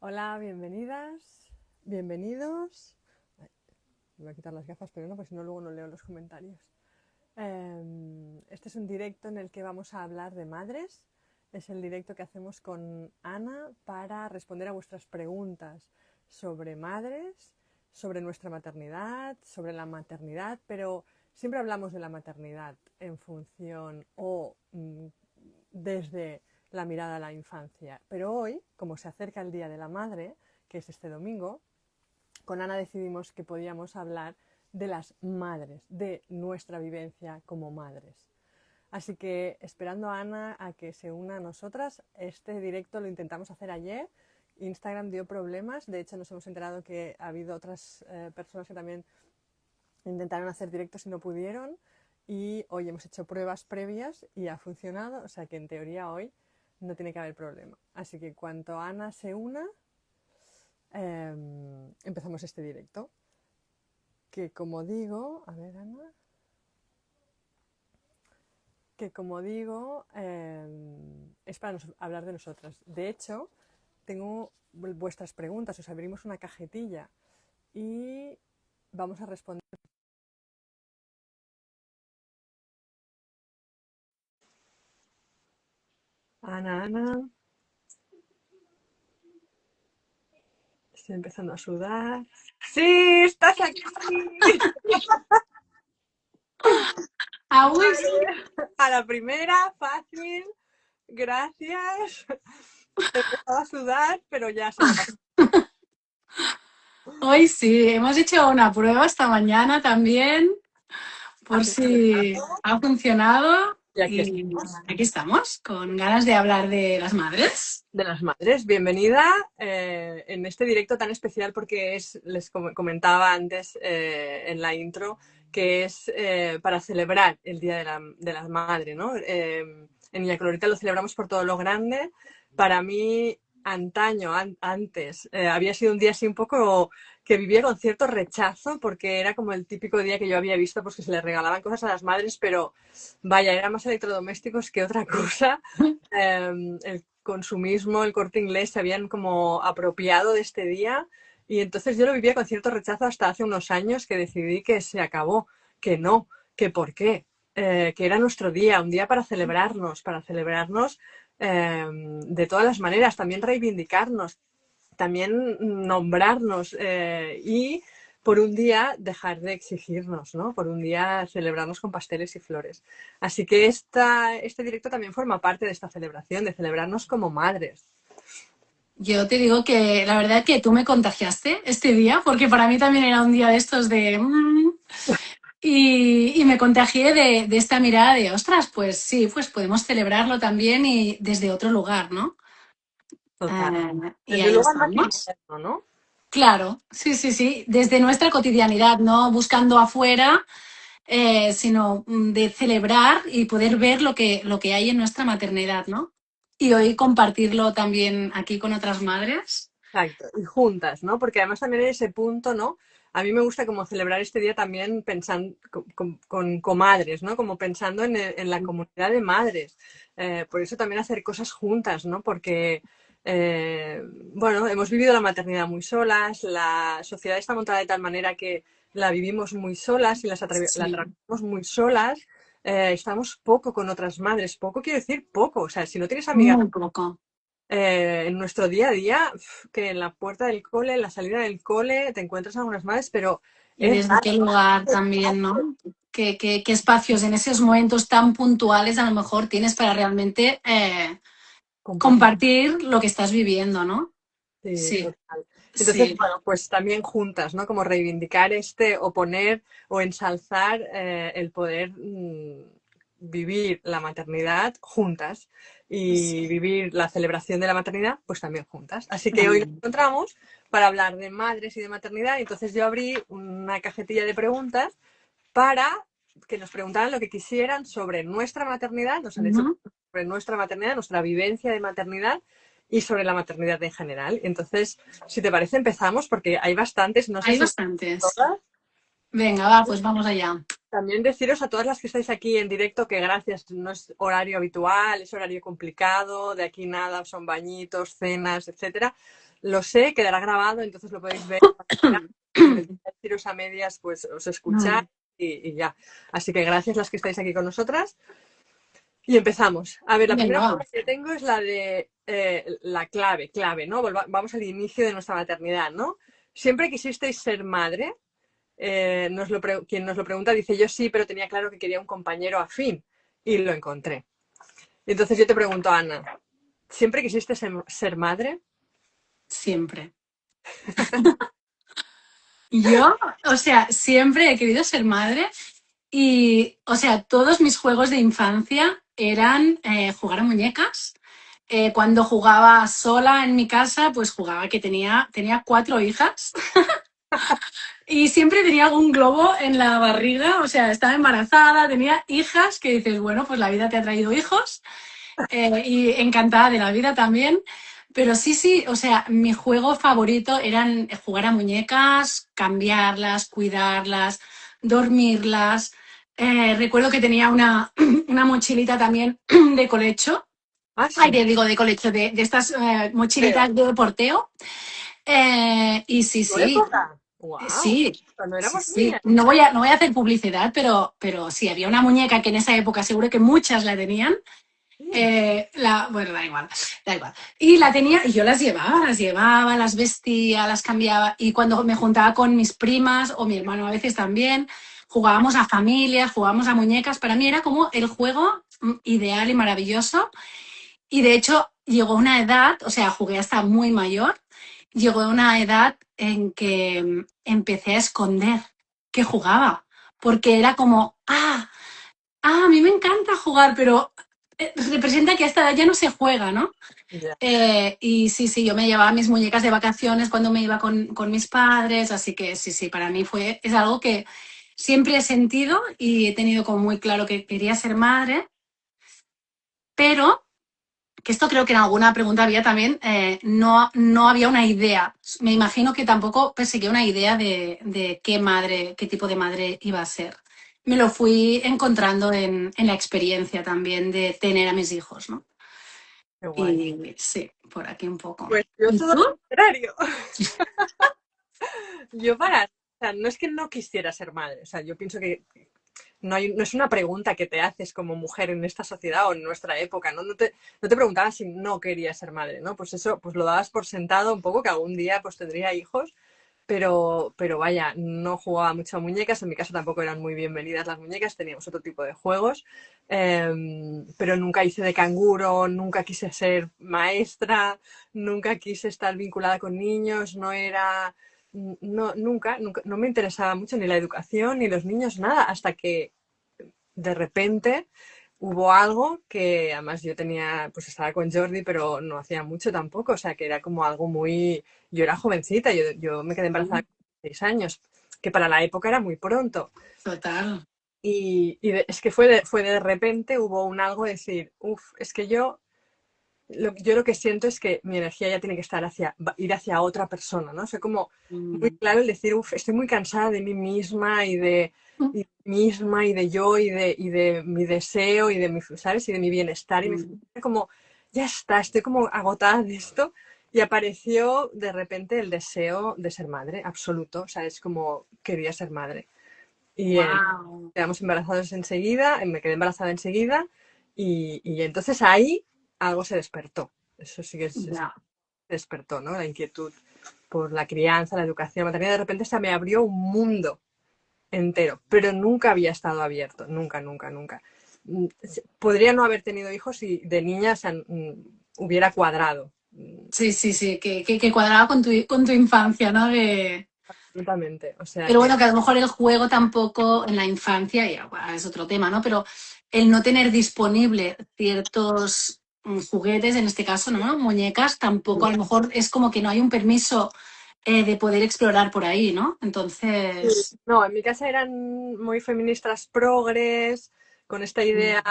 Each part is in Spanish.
Hola, bienvenidas, bienvenidos. Ay, me voy a quitar las gafas, pero no, porque si no luego no leo los comentarios. Este es un directo en el que vamos a hablar de madres. Es el directo que hacemos con Ana para responder a vuestras preguntas sobre madres, sobre nuestra maternidad, sobre la maternidad, pero siempre hablamos de la maternidad en función o desde la mirada a la infancia. Pero hoy, como se acerca el Día de la Madre, que es este domingo, con Ana decidimos que podíamos hablar de las madres, de nuestra vivencia como madres. Así que esperando a Ana a que se una a nosotras, este directo lo intentamos hacer ayer. Instagram dio problemas, de hecho nos hemos enterado que ha habido otras personas que también intentaron hacer directos y no pudieron. Y hoy hemos hecho pruebas previas y ha funcionado, o sea que en teoría hoy no tiene que haber problema. Así que cuanto Ana se una, empezamos este directo. Que como digo, a ver Ana, que como digo, es para hablar de nosotras. De hecho, tengo vuestras preguntas, os abrimos una cajetilla y vamos a responder. Ana, estoy empezando a sudar. ¡Sí! ¡Estás aquí! Uy, sí. A la primera, fácil, gracias. He empezado a sudar, pero ya se me ha pasado. Hoy sí, hemos hecho una prueba esta mañana también, Ha por si funcionado ha funcionado. y aquí Y estamos. aquí estamos, con ganas de hablar de las madres. De las madres, bienvenida en este directo tan especial porque les comentaba antes en la intro que es para celebrar el Día de la Madre, ¿no? En Villa Colorita lo celebramos por todo lo grande. Para mí, antaño, antes, había sido un día así un poco que vivía con cierto rechazo porque era como el típico día que yo había visto pues que se les regalaban cosas a las madres, pero vaya, eran más electrodomésticos que otra cosa. El consumismo, el Corte Inglés se habían como apropiado de este día y entonces yo lo vivía con cierto rechazo hasta hace unos años que decidí que se acabó, que no, que por qué, que era nuestro día, un día para celebrarnos de todas las maneras, también reivindicarnos, también nombrarnos y por un día dejar de exigirnos, ¿no? Por un día celebrarnos con pasteles y flores. Así que este directo también forma parte de esta celebración, de celebrarnos como madres. Yo te digo que la verdad que tú me contagiaste este día, porque para mí también era un día de estos de... y me contagié de esta mirada de, ostras, pues sí, pues podemos celebrarlo también y desde otro lugar, ¿no? Total. Y Desde ahí luego más estamos. interno, ¿no? Claro, sí, sí, sí, desde nuestra cotidianidad, no buscando afuera, sino de celebrar y poder ver lo que hay en nuestra maternidad, ¿no? Y hoy compartirlo también aquí con otras madres. Exacto, y juntas, ¿no? Porque además también en ese punto, ¿no? A mí me gusta como celebrar este día también pensando con comadres, ¿no? Como pensando en la comunidad de madres. Por eso también hacer cosas juntas, ¿no? Porque, bueno, hemos vivido la maternidad muy solas, la sociedad está montada de tal manera que la vivimos muy solas y la Sí, atravesamos muy solas. Estamos poco con otras madres, poco quiero decir poco, o sea, si no tienes amigas muy poco. en nuestro día a día, que en la puerta del cole, en la salida del cole, te encuentras algunas madres, pero Y es desde qué raro. lugar también, ¿no? Qué espacios en esos momentos tan puntuales a lo mejor tienes para realmente Compartir. compartir lo que estás viviendo, ¿no? Sí, Sí, total. Entonces, sí, bueno, pues también juntas, ¿no? Como reivindicar o poner o ensalzar el poder vivir la maternidad juntas y sí. vivir la celebración de la maternidad, pues también juntas. Así que hoy nos encontramos para hablar de madres y de maternidad. Y entonces yo abrí una cajetilla de preguntas para que nos preguntaran lo que quisieran sobre nuestra maternidad, nos han hecho Ujú. sobre nuestra maternidad, nuestra vivencia de maternidad y sobre la maternidad en general. Entonces, si te parece, empezamos porque hay bastantes, no sé Hay si bastantes. todas. Venga, va, pues vamos allá. también deciros a todas las que estáis aquí en directo que gracias, no es horario habitual, es horario complicado, de aquí nada, son bañitos, cenas, etcétera. Lo sé, quedará grabado, entonces lo podéis ver. Si necesitáis iros a medias, pues os escucháis Mm, y ya. Así que gracias las que estáis aquí con nosotras. Y empezamos. A ver, la primera venga, va. pregunta que tengo es la de la clave, ¿no? Vamos al inicio de nuestra maternidad, ¿no? ¿Siempre quisisteis ser madre? Quien nos lo pregunta dice yo sí, pero tenía claro que quería un compañero afín y lo encontré. Entonces yo te pregunto, Ana, ¿siempre quisiste ser madre? Siempre. Yo, o sea, siempre he querido ser madre y, o sea, todos mis juegos de infancia eran jugar a muñecas. Cuando jugaba sola en mi casa, pues jugaba que tenía 4 hijas y siempre tenía algún globo en la barriga, o sea, estaba embarazada, tenía hijas que dices, bueno, pues la vida te ha traído hijos y encantada de la vida también. Pero sí, sí, o sea, mi juego favorito eran jugar a muñecas, cambiarlas, cuidarlas, dormirlas. Recuerdo que tenía una mochilita también de colecho. Ah, Ay, sí, digo de colecho, de estas creo. mochilitas de porteo. Y sí, ¿Tu sí, época? ¡Wow! sí, Cuando sí, éramos sí. niñas. No voy a hacer publicidad, pero sí, había una muñeca que en esa época seguro que muchas la tenían. Sí. Bueno, da igual, da igual. Y la tenía, y yo las llevaba, las vestía, las cambiaba. Y cuando me juntaba con mis primas o mi hermano a veces también, jugábamos a familias, jugábamos a muñecas. Para mí era como el juego ideal y maravilloso. Y de hecho llegó una edad, o sea, jugué hasta muy mayor, llegó una edad en que empecé a esconder que jugaba. Porque era como, a mí me encanta jugar, pero representa que a esta edad ya no se juega, ¿no? Ya. Y sí, sí, yo me llevaba mis muñecas de vacaciones cuando me iba con mis padres, así que sí, sí, para mí es algo que siempre he sentido y he tenido como muy claro que quería ser madre, pero que esto creo que en alguna pregunta había también, no había una idea. Me imagino que tampoco perseguía una idea de qué madre, qué tipo de madre iba a ser. Me lo fui encontrando en la experiencia también de tener a mis hijos, ¿no? Qué guay. Y sí, por aquí un poco. Pues yo ¿Y todo tú? lo contrario. O sea, no es que no quisiera ser madre, o sea, yo pienso que no es una pregunta que te haces como mujer en esta sociedad o en nuestra época, ¿no? No te preguntabas si no querías ser madre, ¿no? Pues eso, pues lo dabas por sentado un poco que algún día pues tendría hijos, pero vaya, no jugaba mucho a muñecas, en mi casa tampoco eran muy bienvenidas las muñecas, teníamos otro tipo de juegos, pero nunca hice de canguro, nunca quise ser maestra, nunca quise estar vinculada con niños, nunca, no me interesaba mucho ni la educación ni los niños, nada, hasta que de repente hubo algo que además yo tenía, pues estaba con Jordi, pero no hacía mucho tampoco, o sea que era como algo muy, yo era jovencita, yo me quedé embarazada con 6 años, que para la época era muy pronto. Total. Es que fue de repente, hubo un algo de decir, uff, es que yo lo que siento es que mi energía ya tiene que ir hacia otra persona, ¿no? O sea, como muy Mm. claro el decir, uff, estoy muy cansada de mí misma y de yo y de mi deseo y de mi, ¿sabes? Y de mi bienestar y mi Mm. felicidad. Como, ya está, estoy como agotada de esto. Y apareció de repente el deseo de ser madre, absoluto. O sea, es como quería ser madre. Y Wow. quedamos embarazados enseguida, me quedé embarazada enseguida y entonces ahí algo se despertó. Eso sí que se Ya. despertó, ¿no? La inquietud por la crianza, la educación, la maternidad. De repente se me abrió un mundo entero, pero nunca había estado abierto, nunca, nunca, nunca. Podría no haber tenido hijos si de niña hubiera cuadrado. Sí, sí, sí, que cuadraba con tu infancia, ¿no? Absolutamente. O sea Pero que bueno, que a lo mejor el juego tampoco en la infancia, ya bueno, es otro tema, ¿no? Pero el no tener disponible ciertos juguetes, en este caso, ¿no? Muñecas, tampoco a lo mejor es como que no hay un permiso de poder explorar por ahí, ¿no? sí, Entonces, no, en mi casa eran muy feministas progres, con esta idea,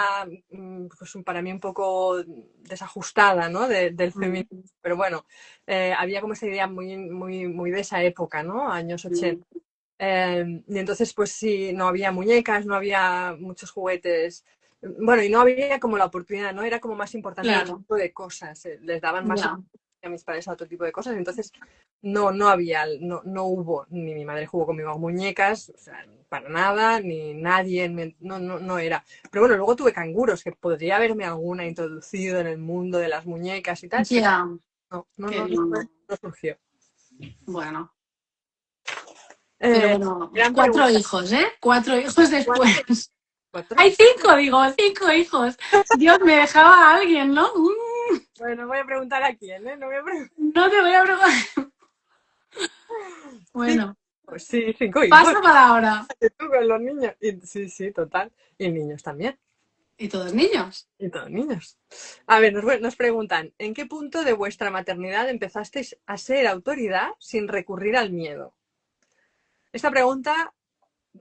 pues para mí un poco desajustada, ¿no? Del feminismo. Pero bueno, había como esa idea muy, muy, muy de esa época, ¿no? Años 80. Y entonces, pues sí, no había muñecas, no había muchos juguetes. Bueno, y no había como la oportunidad, ¿no? Era como más importante otro Claro, tipo de cosas. Les daban más ya. oportunidad a mis padres a otro tipo de cosas. Entonces, no había, no hubo, ni mi madre jugó conmigo a muñecas, o sea, para nada, ni nadie, no era. Pero bueno, luego tuve canguros, que podría haberme alguna introducido en el mundo de las muñecas y tal, pero Ya, que no. no surgió. Bueno, pero Eh, bueno, Gran cuatro pregunta. hijos, ¿eh? Cuatro hijos ¿Cuántos? después. ¿Cuatro? Hay cinco, digo, cinco hijos. Dios, me dejaba a alguien, ¿no? Bueno, voy a preguntar a quién, ¿eh? No voy a preguntar. No te voy a preguntar. Cinco, Bueno, pues sí, cinco hijos. paso palabra. Tú con los niños. Sí, sí, total. Y niños también. Y todos niños. Y todos niños. A ver, nos preguntan, ¿en qué punto de vuestra maternidad empezasteis a ser autoridad sin recurrir al miedo? Esta pregunta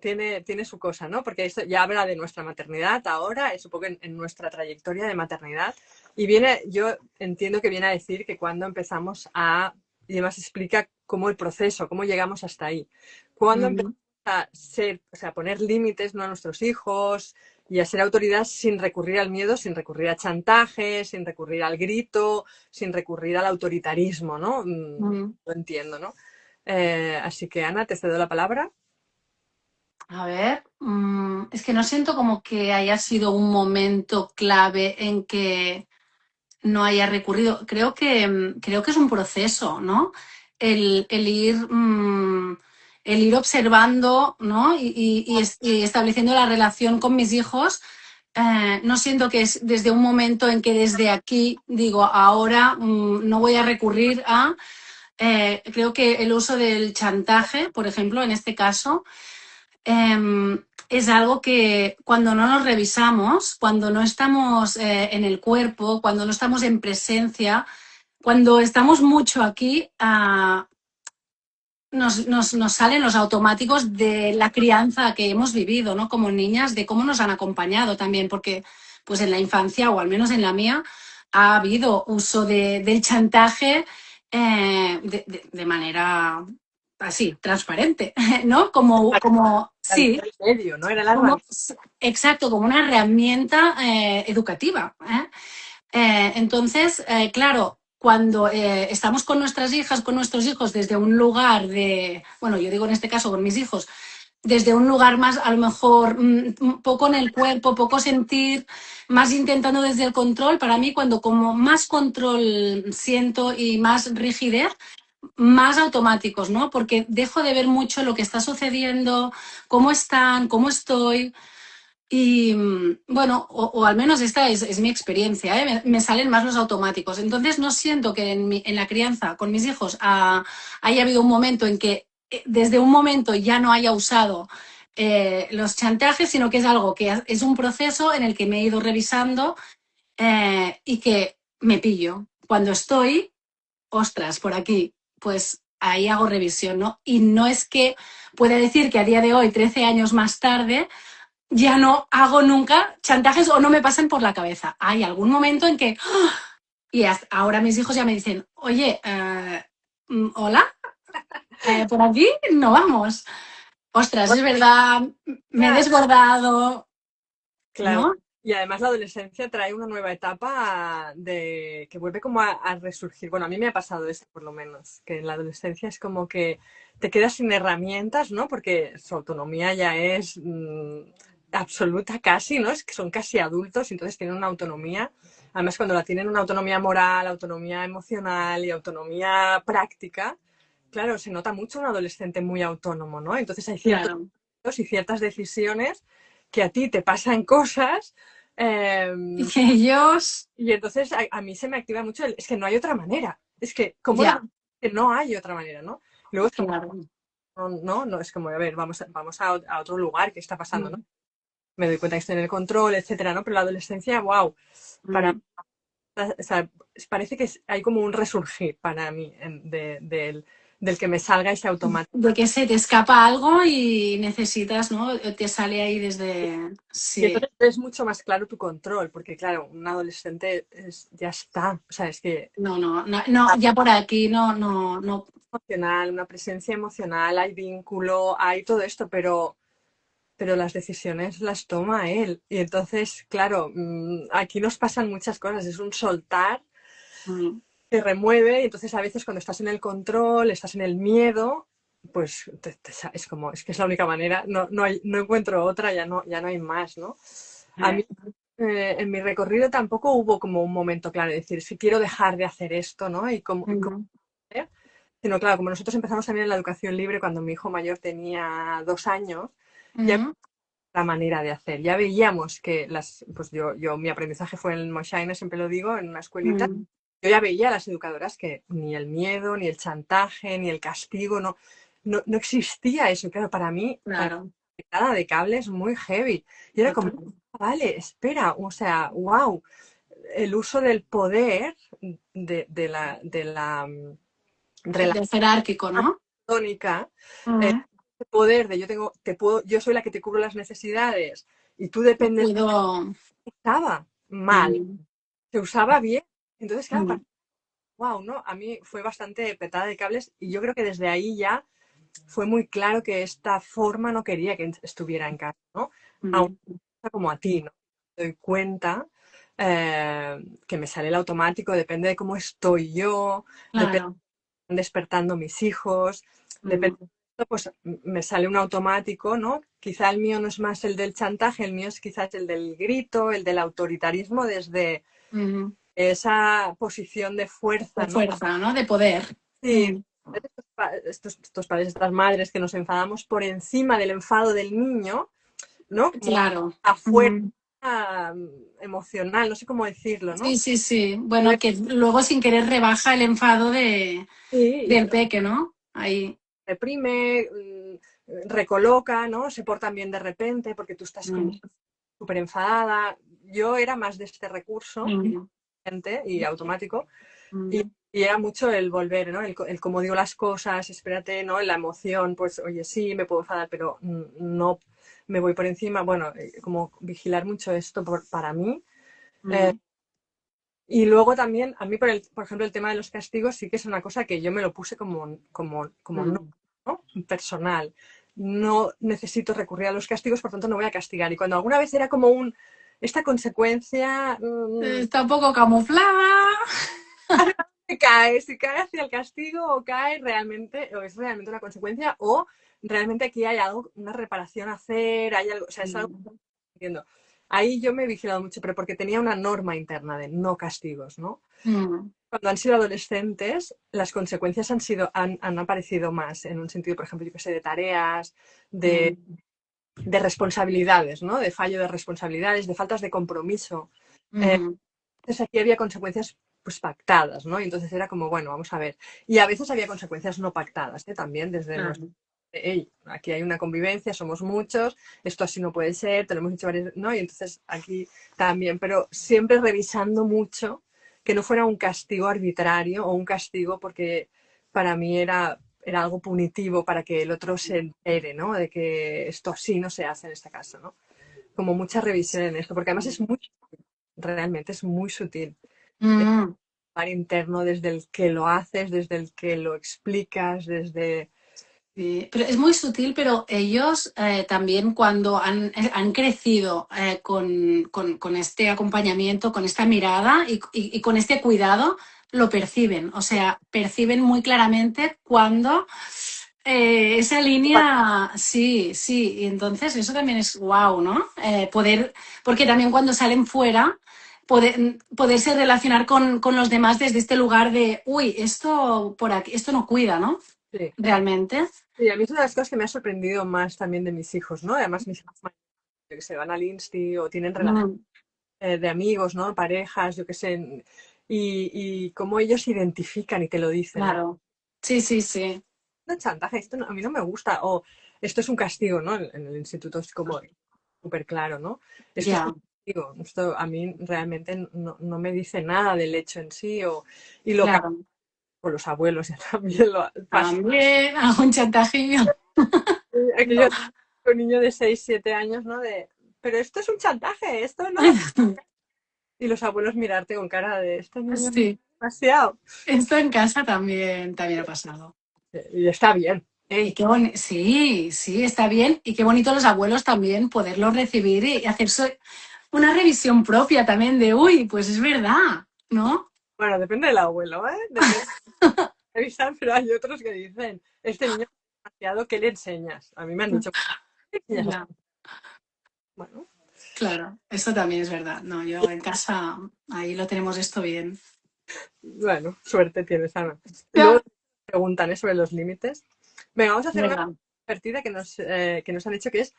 tiene su cosa, ¿no? Porque esto ya habla de nuestra maternidad ahora, es un poco en nuestra trayectoria de maternidad. Y yo entiendo que viene a decir que cuando empezamos y además explica cómo el proceso, cómo llegamos hasta ahí. Cuando empezamos Ujú, a ser, o sea, a poner límites, ¿no? A nuestros hijos y a ser autoridad sin recurrir al miedo, sin recurrir a chantaje, sin recurrir al grito, sin recurrir al autoritarismo, ¿no? ujú. Lo entiendo, ¿no? Así que, Ana, te cedo la palabra. A ver, es que no siento como que haya sido un momento clave en que no haya recurrido. Creo que es un proceso, ¿no? El ir, el ir observando, ¿no? Y estableciendo la relación con mis hijos. No siento que es desde un momento en que desde aquí digo, ahora no voy a recurrir a. Creo que el uso del chantaje, por ejemplo, en este caso, es algo que cuando no nos revisamos, cuando no estamos en el cuerpo, cuando no estamos en presencia, cuando estamos mucho aquí, nos salen los automáticos de la crianza que hemos vivido, ¿no? Como niñas, de cómo nos han acompañado también, porque pues en la infancia, o al menos en la mía, ha habido uso del chantaje de manera así, transparente, ¿no? Como sí, El medio, ¿no? Era la como, herramienta. exacto, como una herramienta educativa. Entonces, claro, cuando estamos con nuestras hijas, con nuestros hijos, desde un lugar de, bueno, yo digo en este caso con mis hijos, desde un lugar más, a lo mejor, poco en el cuerpo, poco sentir, más intentando desde el control, para mí, cuando como más control siento y más rigidez, más automáticos, ¿no? Porque dejo de ver mucho lo que está sucediendo, cómo están, cómo estoy. Y bueno, o al menos esta es mi experiencia, ¿eh? Me salen más los automáticos. Entonces no siento que en la crianza con mis hijos haya habido un momento en que desde un momento ya no haya usado los chantajes, sino que es algo que es un proceso en el que me he ido revisando y que me pillo. Cuando estoy, ostras, por aquí, pues ahí hago revisión, ¿no? Y no es que pueda decir que a día de hoy, 13 años más tarde, ya no hago nunca chantajes o no me pasan por la cabeza. Hay algún momento en que, y ahora mis hijos ya me dicen, oye, hola, por aquí no vamos. Ostras, es verdad, me he desbordado, Claro. ¿no? Y además la adolescencia trae una nueva etapa de que vuelve como a resurgir. Bueno, a mí me ha pasado esto por lo menos, que en la adolescencia es como que te quedas sin herramientas, ¿no? Porque su autonomía ya es absoluta casi, ¿no? Es que son casi adultos y entonces tienen una autonomía. Además, cuando la tienen una autonomía moral, autonomía emocional y autonomía práctica, claro, se nota mucho un adolescente muy autónomo, ¿no? Entonces hay ciertos Claro. y ciertas decisiones que a ti te pasan cosas Y que ellos, y entonces a mí se me activa mucho es que no hay otra manera. Es que, ¿cómo lo ya, que no hay otra manera, ¿no? Luego es como, claro. no, es como, a ver, vamos a otro lugar, ¿qué está pasando, no? Me doy cuenta que estoy en el control, etcétera, ¿no? Pero la adolescencia, wow, para, o sea, parece que hay como un resurgir para mí del que me salga ese automático. De que se te escapa algo y necesitas, ¿no? Te sale ahí desde... Y Sí. entonces es mucho más claro tu control, porque claro, un adolescente ya está. O sea, es que No, no, no, no, ya por aquí no, no, no. emocional, una presencia emocional, hay vínculo, hay todo esto, pero las decisiones las toma él. Y entonces, claro, aquí nos pasan muchas cosas, es un soltar Mm, que remueve y entonces a veces cuando estás en el control, estás en el miedo, pues es como, es que es la única manera, no encuentro otra, ya no hay más, ¿no? A mí eh, en mi recorrido tampoco hubo como un momento claro de decir, si quiero dejar de hacer esto, ¿no? Y cómo mm, hacer. Sino claro, como nosotros empezamos también en la educación libre cuando mi hijo mayor tenía 2 años, ya mm, la manera de hacer. Ya veíamos que pues yo mi aprendizaje fue en Moshine, siempre lo digo, en una escuelita. mm, Yo ya veía a las educadoras que ni el miedo, ni el chantaje, ni el castigo, no existía eso. Claro, para claro, nada de cables muy heavy. Y era como, total. vale, espera, o sea, wow, el uso del poder de la De relación jerárquico, ¿no? tónica, Mm, el poder de yo soy la que te cubro las necesidades y tú te dependes, cuido. usaba mal, Mm, se usaba bien. Entonces, claro, mm, wow, ¿no? A mí fue bastante petada de cables y yo creo que desde ahí ya fue muy claro que esta forma no quería que estuviera en casa, ¿no? Aún mm, como a ti, ¿no? Me doy cuenta que me sale el automático, depende de cómo estoy yo, depende claro. de despertando mis hijos, depende, Mm, pues me sale un automático, ¿no? Quizá el mío no es más el del chantaje, el mío es quizás el del grito, el del autoritarismo desde mm. esa posición de De fuerza, ¿no? fuerza, ¿no? De poder. Sí, Mm, estos padres, estas madres que nos enfadamos por encima del enfado del niño, ¿no? Como claro. afuera Mm. emocional, no sé cómo decirlo, ¿no? Sí, sí, sí. Bueno, que luego sin querer rebaja el enfado Sí, y del peque, ¿no? Ahí. reprime, recoloca, ¿no? Se portan bien de repente porque tú estás como Mm, súper enfadada. Yo era más de este recurso mm, y automático. Y, mm, y era mucho el volver, ¿no? El cómo digo las cosas, espérate, ¿no? La emoción, pues, oye, sí, me puedo enfadar, pero no me voy por encima. Bueno, como vigilar mucho esto para mí. Eh, mm, y luego también, a mí, por ejemplo, el tema de los castigos sí que es una cosa que yo me lo puse como no, mm. ¿no? Personal. No necesito recurrir a los castigos, por tanto no voy a castigar. Y cuando alguna vez era como esta consecuencia, Está un poco camuflada. si cae hacia el castigo o cae realmente, o es realmente una consecuencia, o realmente aquí hay algo, una reparación a hacer, hay algo, o sea, es algo Mm, que entiendo. Ahí yo me he vigilado mucho, pero porque tenía una norma interna de no castigos, ¿no? mm, Cuando han sido adolescentes, las consecuencias han aparecido más en un sentido, por ejemplo, yo que sé, de tareas, de, mm, de responsabilidades, ¿no? De fallo de responsabilidades, de faltas de compromiso. mm, Entonces aquí había consecuencias pues pactadas, ¿no? Y entonces era como, bueno, vamos a ver. Y a veces había consecuencias no pactadas, ¿eh? También desde nuestro, claro. hey, aquí hay una convivencia, somos muchos, esto así no puede ser, tenemos hecho varios, ¿no? Y entonces aquí también, pero siempre revisando mucho que no fuera un castigo arbitrario o un castigo porque para mí era algo punitivo para que el otro se entere, ¿no? De que esto así no se hace en esta casa, ¿no? Como mucha revisión en esto, porque además es muy, realmente es muy sutil Mm. interno desde el que lo haces, desde el que lo explicas, desde... Sí, pero es muy sutil, pero ellos también cuando han crecido con este acompañamiento, con esta mirada y con este cuidado, lo perciben. O sea, perciben muy claramente cuando esa línea, sí, sí, y entonces eso también es wow, ¿no? Poder, porque también cuando salen fuera, poderse relacionar con los demás desde este lugar de, uy, esto por aquí, esto no cuida, ¿no? Sí. Realmente. Sí, a mí es una de las cosas que me ha sorprendido más también de mis hijos, ¿no? Además, mis hijos mayores, yo que se van al Insti o tienen relaciones Mm, de amigos, ¿no? Parejas, yo qué sé, y cómo ellos identifican y te lo dicen, ¿no? claro. Sí, sí, sí. No chantaje, a mí no me gusta, o esto es un castigo, ¿no? En el instituto es como súper claro, ¿no? Esto es un Ya. castigo, esto a mí realmente no me dice nada del hecho en sí, y lo Claro. con los abuelos ya también lo pasa. También hago un chantajillo. Aquello No. un niño de 6 7 años, ¿no? Pero esto es un chantaje, esto no. Y los abuelos mirarte con cara de este niño es Sí. demasiado. Esto en casa también ha pasado. Y está bien. Y qué bonito, sí, sí, está bien. Y qué bonito los abuelos también poderlos recibir y hacerse una revisión propia también de, uy, pues es verdad, ¿no? Bueno, depende del abuelo, ¿eh? Depende de revisar, pero hay otros que dicen, este niño es demasiado, ¿qué le enseñas? A mí me han dicho, ¿qué le enseñas? Ya, Bueno, claro, eso también es verdad. No, yo en casa ahí lo tenemos esto bien. bueno, suerte tienes, Ana. Y luego Ya, preguntan sobre los límites. Venga, vamos a hacer una verdad. partida que nos han hecho, que es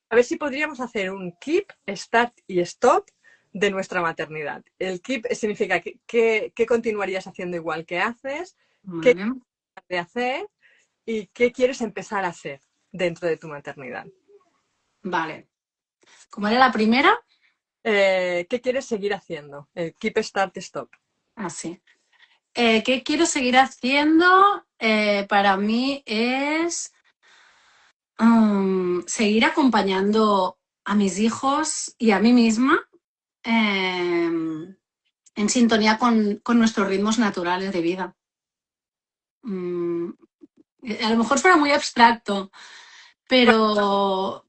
a ver si podríamos hacer un keep, start y stop de nuestra maternidad. El keep significa que continuarías haciendo igual que haces, qué Vale, dejas de hacer y qué quieres empezar a hacer dentro de tu maternidad. vale. ¿Cómo era la primera? ¿Qué quieres seguir haciendo? El keep, start, stop. Así. ¿Qué quiero seguir haciendo? Para mí es seguir acompañando a mis hijos y a mí misma en sintonía con nuestros ritmos naturales de vida. Mm, a lo mejor suena muy abstracto, pero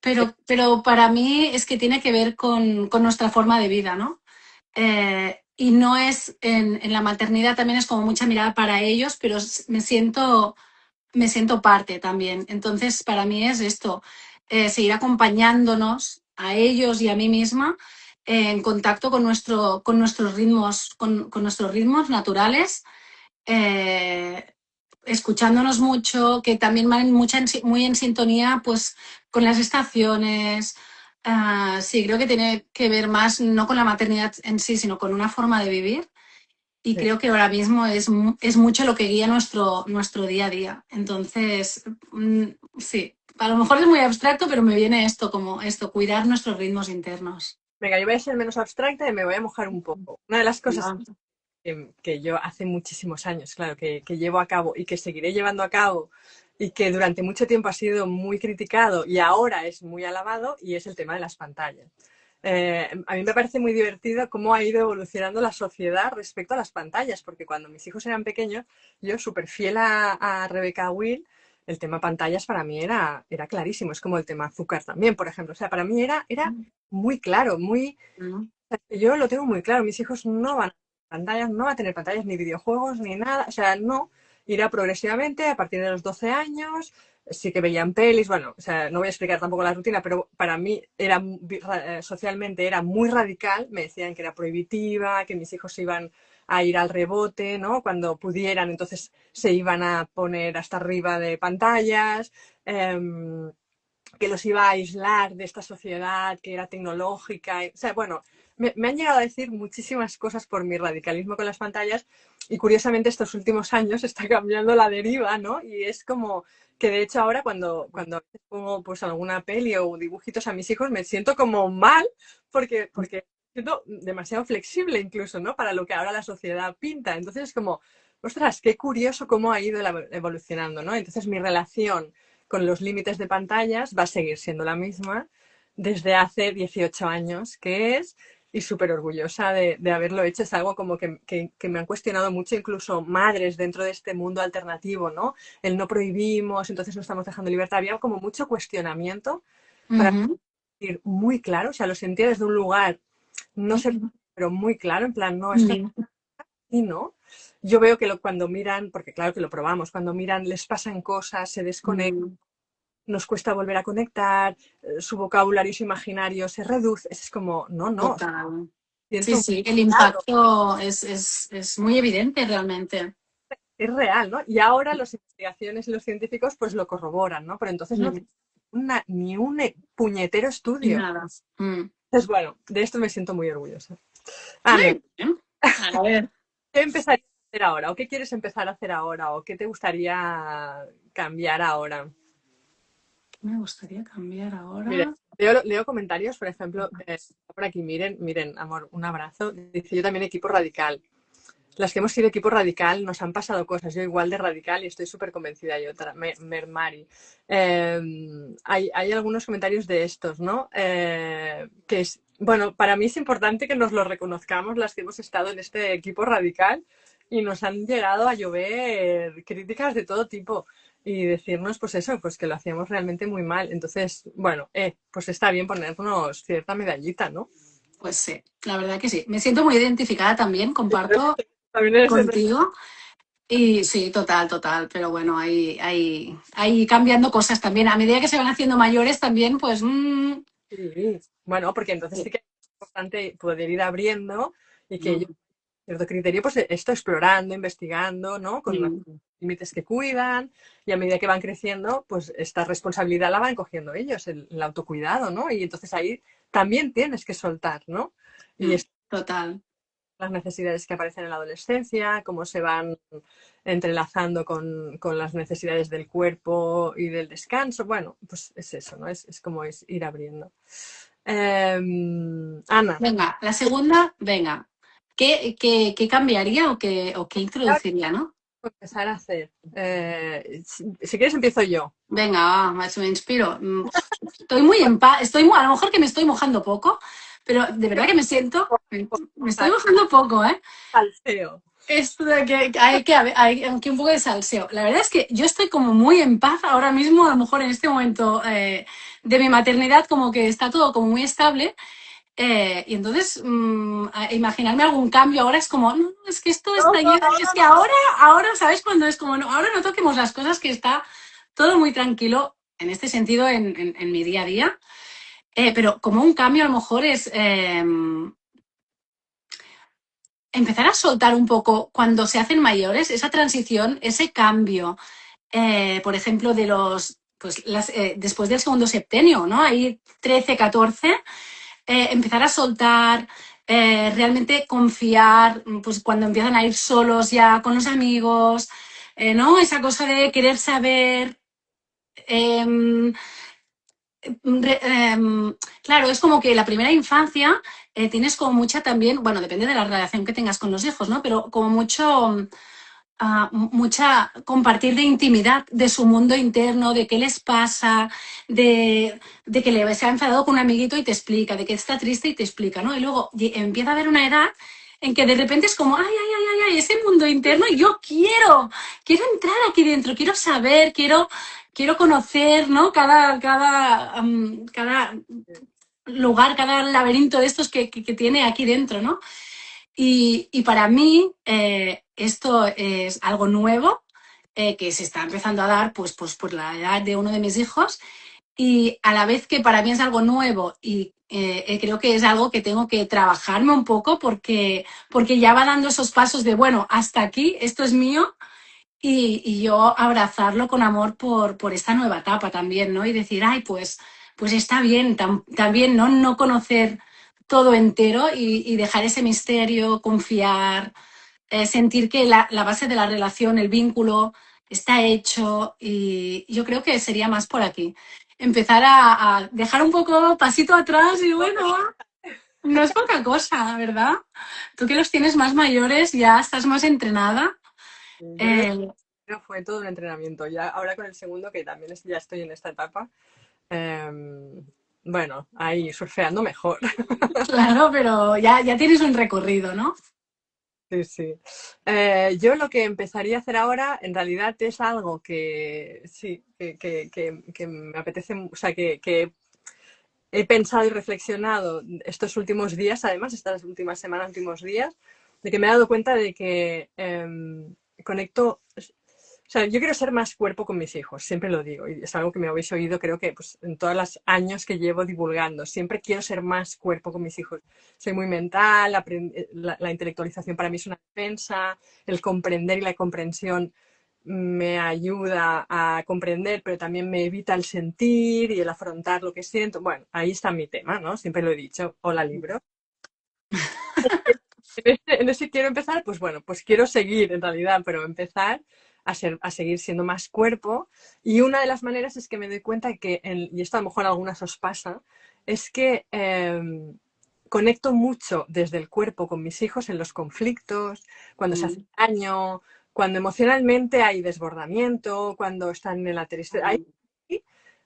para mí es que tiene que ver con nuestra forma de vida, ¿no? Y no es en la maternidad también es como mucha mirada para ellos, pero me siento parte también. Entonces, para mí es esto, seguir acompañándonos a ellos y a mí misma en contacto con nuestros ritmos, con nuestros ritmos naturales, eh, escuchándonos mucho, que también van muy en sintonía pues, con las estaciones. Sí, creo que tiene que ver más no con la maternidad en sí, sino con una forma de vivir. Y Sí. creo que ahora mismo es mucho lo que guía nuestro día a día. Entonces, sí, a lo mejor es muy abstracto, pero me viene esto como esto, cuidar nuestros ritmos internos. Venga, yo voy a ser menos abstracta y me voy a mojar un poco. Una de las cosas Ah, que yo hace muchísimos años, claro, que llevo a cabo y que seguiré llevando a cabo y que durante mucho tiempo ha sido muy criticado y ahora es muy alabado y es el tema de las pantallas. A mí me parece muy divertido cómo ha ido evolucionando la sociedad respecto a las pantallas, porque cuando mis hijos eran pequeños, yo súper fiel a Rebecca Will, el tema pantallas para mí era clarísimo, es como el tema azúcar también, por ejemplo. O sea, para mí era muy claro, muy... mm, Yo lo tengo muy claro, mis hijos no van a tener pantallas, no van a tener pantallas ni videojuegos ni nada, o sea, no, irá progresivamente a partir de los 12 años, sí que veían pelis, bueno, o sea, no voy a explicar tampoco la rutina, pero para mí era socialmente era muy radical, me decían que era prohibitiva, que mis hijos iban a ir al rebote, ¿no? Cuando pudieran, entonces se iban a poner hasta arriba de pantallas, que los iba a aislar de esta sociedad que era tecnológica. O sea, bueno, me han llegado a decir muchísimas cosas por mi radicalismo con las pantallas y curiosamente estos últimos años está cambiando la deriva, ¿no? Y es como que de hecho ahora cuando pongo pues alguna peli o dibujitos a mis hijos me siento como mal porque siento demasiado flexible incluso, ¿no? Para lo que ahora la sociedad pinta. Entonces es como, ostras, qué curioso cómo ha ido evolucionando, ¿no? Entonces mi relación con los límites de pantallas va a seguir siendo la misma desde hace 18 años, que es, y súper orgullosa de haberlo hecho. Es algo como que me han cuestionado mucho, incluso madres dentro de este mundo alternativo, ¿no? El no prohibimos, entonces no estamos dejando libertad. Había como mucho cuestionamiento para ujú, decir muy claro, o sea, lo sentía desde un lugar, no sé, pero muy claro, en plan, no, esto bien, y no. Yo veo que cuando miran, porque claro que lo probamos, cuando miran les pasan cosas, se desconectan, mm, nos cuesta volver a conectar, su vocabulario, su imaginario se reduce. Es como, no, no, total. Sí, siento sí, el claro, impacto es muy evidente realmente. es real, ¿no? Y ahora las investigaciones y los científicos pues lo corroboran, ¿no? Pero entonces no Mm, tiene ni un puñetero estudio. nada. Mm. Entonces, bueno, de esto me siento muy orgullosa. Ana, Muy bien. A ver. ¿qué empezarías a hacer ahora? ¿O qué quieres empezar a hacer ahora? ¿O qué te gustaría cambiar ahora? Me gustaría cambiar Mire, ahora. leo comentarios, por ejemplo, por aquí, miren, amor, un abrazo. Dice yo también equipo radical. Las que hemos sido equipo radical nos han pasado cosas. Yo igual de radical y estoy súper convencida. Yo, Mermari. Hay algunos comentarios de estos, ¿no? Que es, bueno, para mí es importante que nos lo reconozcamos las que hemos estado en este equipo radical y nos han llegado a llover críticas de todo tipo y decirnos, pues eso, pues que lo hacíamos realmente muy mal. Entonces, bueno, pues está bien ponernos cierta medallita, ¿no? Pues sí, la verdad que sí. Me siento muy identificada también, comparto También eres de... contigo. Y sí, total, total. Pero bueno, hay cambiando cosas también. A medida que se van haciendo mayores también, pues Sí. Bueno, porque entonces sí sí. que es importante poder ir abriendo y que ellos, Mm, cierto criterio, pues esto explorando, investigando, ¿no? Con unos mm, límites que cuidan y a medida que van creciendo, pues esta responsabilidad la van cogiendo ellos, el autocuidado, ¿no? Y entonces ahí también tienes que soltar, ¿no? Y total. las necesidades que aparecen en la adolescencia, cómo se van entrelazando con las necesidades del cuerpo y del descanso. Bueno, pues es eso, ¿no? Es como es ir abriendo. Ana, Venga, la segunda, venga. ¿Qué cambiaría o qué introduciría, no? empezar a hacer. Si quieres empiezo yo. Venga, va, me inspiro. Estoy muy a lo mejor que me estoy mojando poco, pero de verdad que me siento, me estoy mojando poco, ¿eh? Salseo. Esto de que hay aquí un poco de salseo. La verdad es que yo estoy como muy en paz ahora mismo, a lo mejor en este momento de mi maternidad, como que está todo como muy estable. Y entonces, a imaginarme algún cambio ahora es como, no, no, es que esto No, está no, lleno, es que ahora, ¿sabes? Cuando es como, no, ahora no toquemos las cosas, que está todo muy tranquilo en este sentido en mi día a día. Pero como un cambio a lo mejor es empezar a soltar un poco cuando se hacen mayores, esa transición, ese cambio, por ejemplo, de después del segundo septenio, ¿no? Ahí 13, 14, empezar a soltar, realmente confiar, pues cuando empiezan a ir solos ya con los amigos, ¿no? Esa cosa de querer saber. Eh, claro, es como que la primera infancia tienes como mucha también, bueno, depende de la relación que tengas con los hijos, ¿no? Pero como mucha compartir de intimidad, de su mundo interno, de qué les pasa, de que se ha enfadado con un amiguito y te explica, de que está triste y te explica, ¿no? Y luego empieza a haber una edad en que de repente es como, ay, ay, ay, ay, ay, ese mundo interno, y yo quiero entrar aquí dentro, quiero saber, quiero conocer, ¿no? Cada lugar, cada laberinto de estos que tiene aquí dentro, ¿no? Y para mí esto es algo nuevo que se está empezando a dar pues por la edad de uno de mis hijos y a la vez que para mí es algo nuevo y creo que es algo que tengo que trabajarme un poco porque ya va dando esos pasos de, bueno, hasta aquí, esto es mío y yo abrazarlo con amor por esta nueva etapa también, ¿no? Y decir, ay, pues está bien también, ¿no? No conocer todo entero y dejar ese misterio, confiar, sentir que la base de la relación, el vínculo, está hecho y yo creo que sería más por aquí. Empezar a dejar un poco pasito atrás y bueno, no es poca cosa, ¿verdad? Tú que los tienes más mayores, ya estás más entrenada. Yo creo Eh, que fue todo un entrenamiento. Ya ahora con el segundo, que también ya estoy en esta etapa, bueno, ahí surfeando mejor. claro, pero ya tienes un recorrido, ¿no? Sí, sí. Yo lo que empezaría a hacer ahora en realidad es algo que sí, que me apetece, o sea, que he pensado y reflexionado estos últimos días, además, estas últimas semanas, últimos días, de que me he dado cuenta de que conecto, o sea, yo quiero ser más cuerpo con mis hijos, siempre lo digo, y es algo que me habéis oído, creo que pues, en todos los años que llevo divulgando, siempre quiero ser más cuerpo con mis hijos. Soy muy mental, la intelectualización para mí es una defensa, el comprender y la comprensión me ayuda a comprender, pero también me evita el sentir y el afrontar lo que siento. Bueno, ahí está mi tema, ¿no? Siempre lo he dicho. Hola, libro. En ese quiero empezar, pues bueno, pues quiero seguir en realidad, pero empezar a seguir siendo más cuerpo. Y una de las maneras es que me doy cuenta que, y esto a lo mejor a algunas os pasa, es que conecto mucho desde el cuerpo con mis hijos en los conflictos, cuando se hace Mm, daño, cuando emocionalmente hay desbordamiento, cuando están en la tristeza. Ahí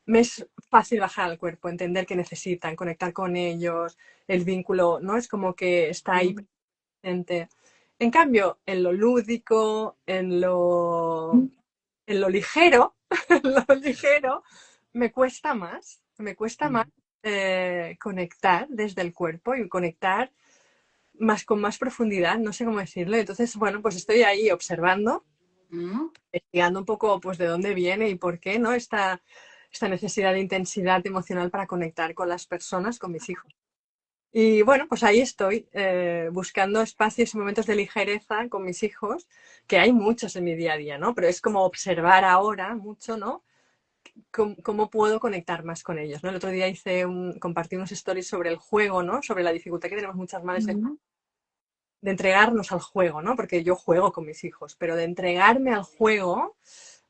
me es fácil bajar al cuerpo, entender que necesitan, conectar con ellos, el vínculo, ¿no? Es como que está ahí mm, presente. En cambio, en lo lúdico, en lo ligero, en lo ligero, me cuesta más conectar desde el cuerpo y conectar más con más profundidad, no sé cómo decirlo. Entonces, bueno, pues estoy ahí observando, Mm. investigando un poco pues de dónde viene y por qué, ¿no? Esta necesidad de intensidad emocional para conectar con las personas, con mis hijos. Y bueno, pues ahí estoy, buscando espacios y momentos de ligereza con mis hijos, que hay muchos en mi día a día, ¿no? Pero es como observar ahora mucho, ¿no? Cómo puedo conectar más con ellos, ¿no? El otro día compartí unos stories sobre el juego, ¿no? Sobre la dificultad que tenemos muchas madres Mm. de entregarnos al juego, ¿no? Porque yo juego con mis hijos, pero de entregarme al juego,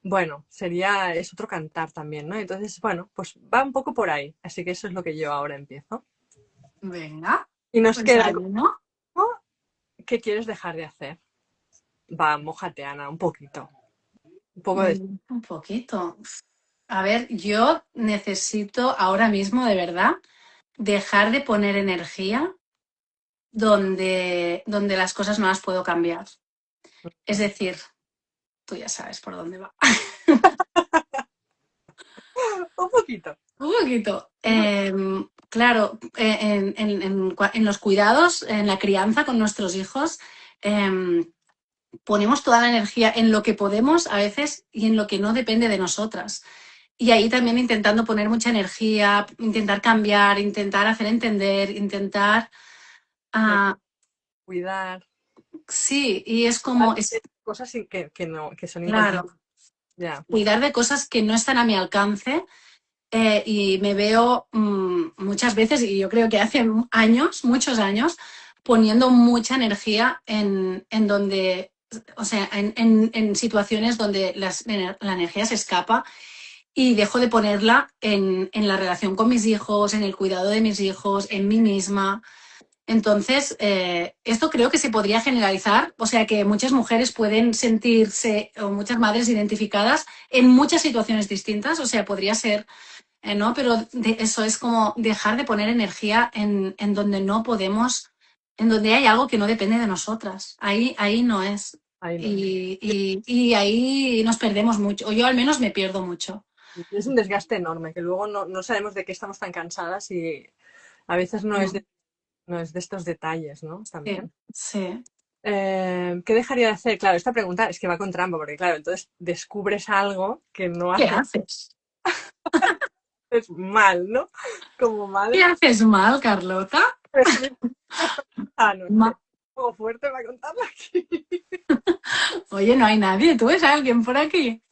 bueno, es otro cantar también, ¿no? Entonces, bueno, pues va un poco por ahí. Así que eso es lo que yo ahora empiezo. Venga, Y nos pues queda ahí, ¿no? como, ¿qué quieres dejar de hacer? Va, mójate, Ana, un poquito. Un poco de... Un poquito. A ver, yo necesito ahora mismo, de verdad, dejar de poner energía donde las cosas no las puedo cambiar. Es decir, tú ya sabes por dónde va. Un poquito. Un poquito. Un poquito. Claro, en los cuidados, en la crianza con nuestros hijos, ponemos toda la energía en lo que podemos a veces y en lo que no depende de nosotras. Y ahí también intentando poner mucha energía, intentar cambiar, intentar hacer entender, intentar... ah, Cuidar. sí, y es Cuidar como, es de cosas que no, que son incontrolables. claro, Ya. cuidar de cosas que no están a mi alcance. Y me veo muchas veces, y yo creo que hace años, muchos años, poniendo mucha energía en donde, o sea, en situaciones donde la energía se escapa y dejo de ponerla en la relación con mis hijos, en el cuidado de mis hijos, en mí misma. Entonces, esto creo que se podría generalizar, o sea que muchas mujeres pueden sentirse, o muchas madres identificadas en muchas situaciones distintas, o sea, podría ser ¿no? Pero eso es como dejar de poner energía en donde no podemos, en donde hay algo que no depende de nosotras. Ahí no es. Ahí no. Y ahí nos perdemos mucho, o yo al menos me pierdo mucho. Es un desgaste enorme, que luego no sabemos de qué estamos tan cansadas y a veces no es de estos detalles, ¿no? Sí, También. sí. ¿Qué dejaría de hacer? Claro, esta pregunta es que va con trampa, porque claro, entonces descubres algo que no ¿Qué haces haces? mal, ¿no? Como ¿Qué madre, haces mal, Carlota? es que no sé, Ma- un poco fuerte para contarlo aquí. Oye, no hay nadie, ¿tú ves a alguien por aquí?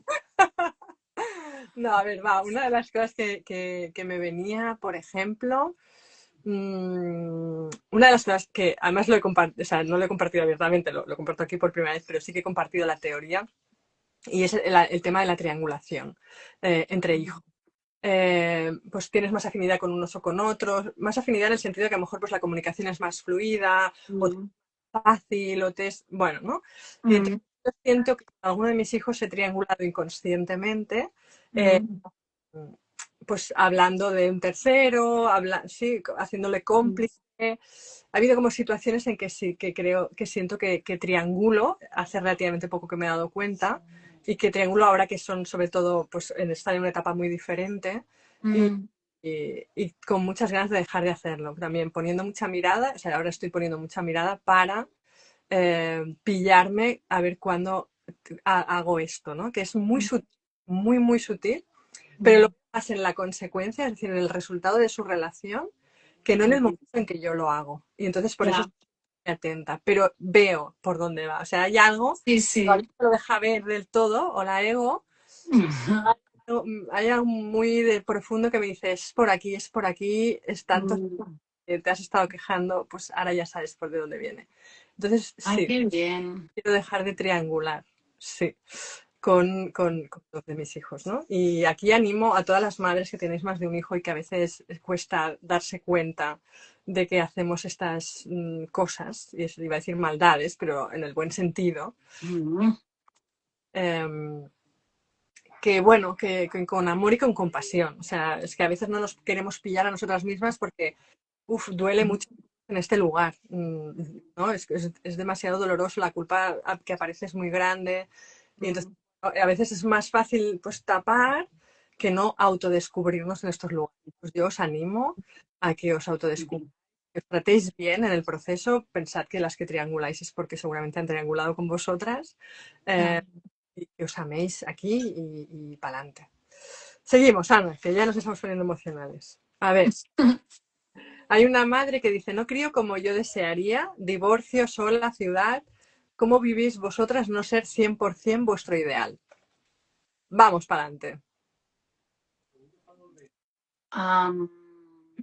No, a ver, va, una de las cosas que me venía, por ejemplo, una de las cosas que además lo he compartido, o sea, no lo he compartido abiertamente, lo comparto aquí por primera vez, pero sí que he compartido la teoría, y es el tema de la triangulación entre hijos. Pues tienes más afinidad con unos o con otros, más afinidad en el sentido de que a lo mejor pues la comunicación es más fluida, o te Mm, es fácil, o te es, bueno, ¿no? Y entonces mm, yo siento que con alguno de mis hijos he triangulado inconscientemente, eh, mm, pues hablando de un tercero, sí, haciéndole mm. cómplice. Ha habido como situaciones en que sí, que creo, que siento que triangulo, hace relativamente poco que me he dado cuenta, y que triangulo ahora que son sobre todo, pues están en una etapa muy diferente, y, Mm. y con muchas ganas de dejar de hacerlo. También poniendo mucha mirada, o sea, ahora estoy poniendo mucha mirada para pillarme a ver cuándo hago esto, ¿no? Que es muy sutil, muy, muy sutil, pero lo Mm. que pasa en la consecuencia, es decir, en el resultado de su relación, que no en el Mm. momento en que yo lo hago. Y entonces por eso Ya, estoy muy atenta, pero veo por dónde va. O sea, hay algo sí, que todavía sí. no lo deja ver del todo, o la ego, hay algo muy de profundo que me dice, es por aquí, es tanto Mm. que te has estado quejando, pues ahora ya sabes por de dónde viene. Entonces, Ay, sí, qué bien. quiero dejar de triangular, sí, con dos de mis hijos, ¿no? Y aquí animo a todas las madres que tenéis más de un hijo y que a veces cuesta darse cuenta de que hacemos estas cosas, y eso iba a decir maldades, pero en el buen sentido, Mm. eh, que bueno, con amor y con compasión. O sea, es que a veces no nos queremos pillar a nosotras mismas porque, duele mucho. en este lugar, ¿no? Es demasiado doloroso, la culpa que aparece es muy grande y entonces Mm, a veces es más fácil pues tapar que no autodescubrirnos en estos lugares. Pues yo os animo a que os autodescubráis, que os tratéis bien en el proceso, pensad que las que trianguláis es porque seguramente han triangulado con vosotras, claro. y que os améis aquí y para adelante. Seguimos, Ana, que ya nos estamos poniendo emocionales. A ver, hay una madre que dice, no crío como yo desearía, divorcio, sola, ciudad. ¿Cómo vivís vosotras no ser 100% vuestro ideal? Vamos para adelante. Am,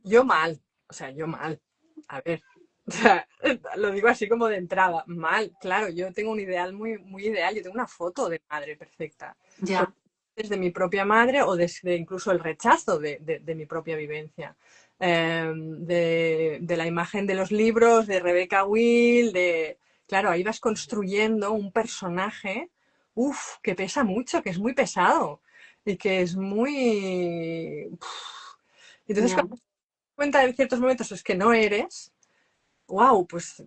Yo mal, o sea, yo mal. A ver, o sea, lo digo así como de entrada, mal. Claro, yo tengo un ideal muy, muy ideal, yo tengo una foto de madre perfecta, con ya, desde mi propia madre o desde incluso el rechazo de mi propia vivencia. De la imagen de los libros, de Rebecca Will, de... Claro, ahí vas construyendo un personaje, uff, que pesa mucho, que es muy pesado y que es muy... Entonces, ya. cuando te das cuenta en ciertos momentos es que no eres, wow, pues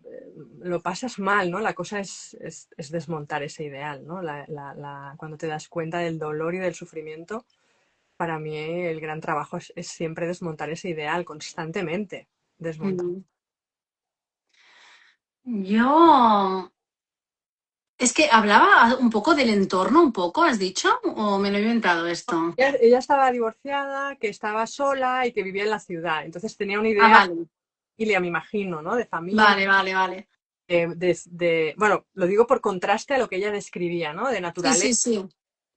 lo pasas mal, ¿no? La cosa es desmontar ese ideal, ¿no? Cuando te das cuenta del dolor y del sufrimiento, para mí el gran trabajo es siempre desmontar ese ideal constantemente. Desmontar. Mm. Yo, es que hablaba un poco del entorno, un poco, ¿has dicho? ¿O me lo he inventado esto? Ella estaba divorciada, que estaba sola y que vivía en la ciudad. Entonces tenía un Ah, ideal, vale, familia, me imagino, ¿no? De familia. vale, vale, vale. Bueno, lo digo por contraste a lo que ella describía, ¿no? De Sí, naturaleza, sí, sí,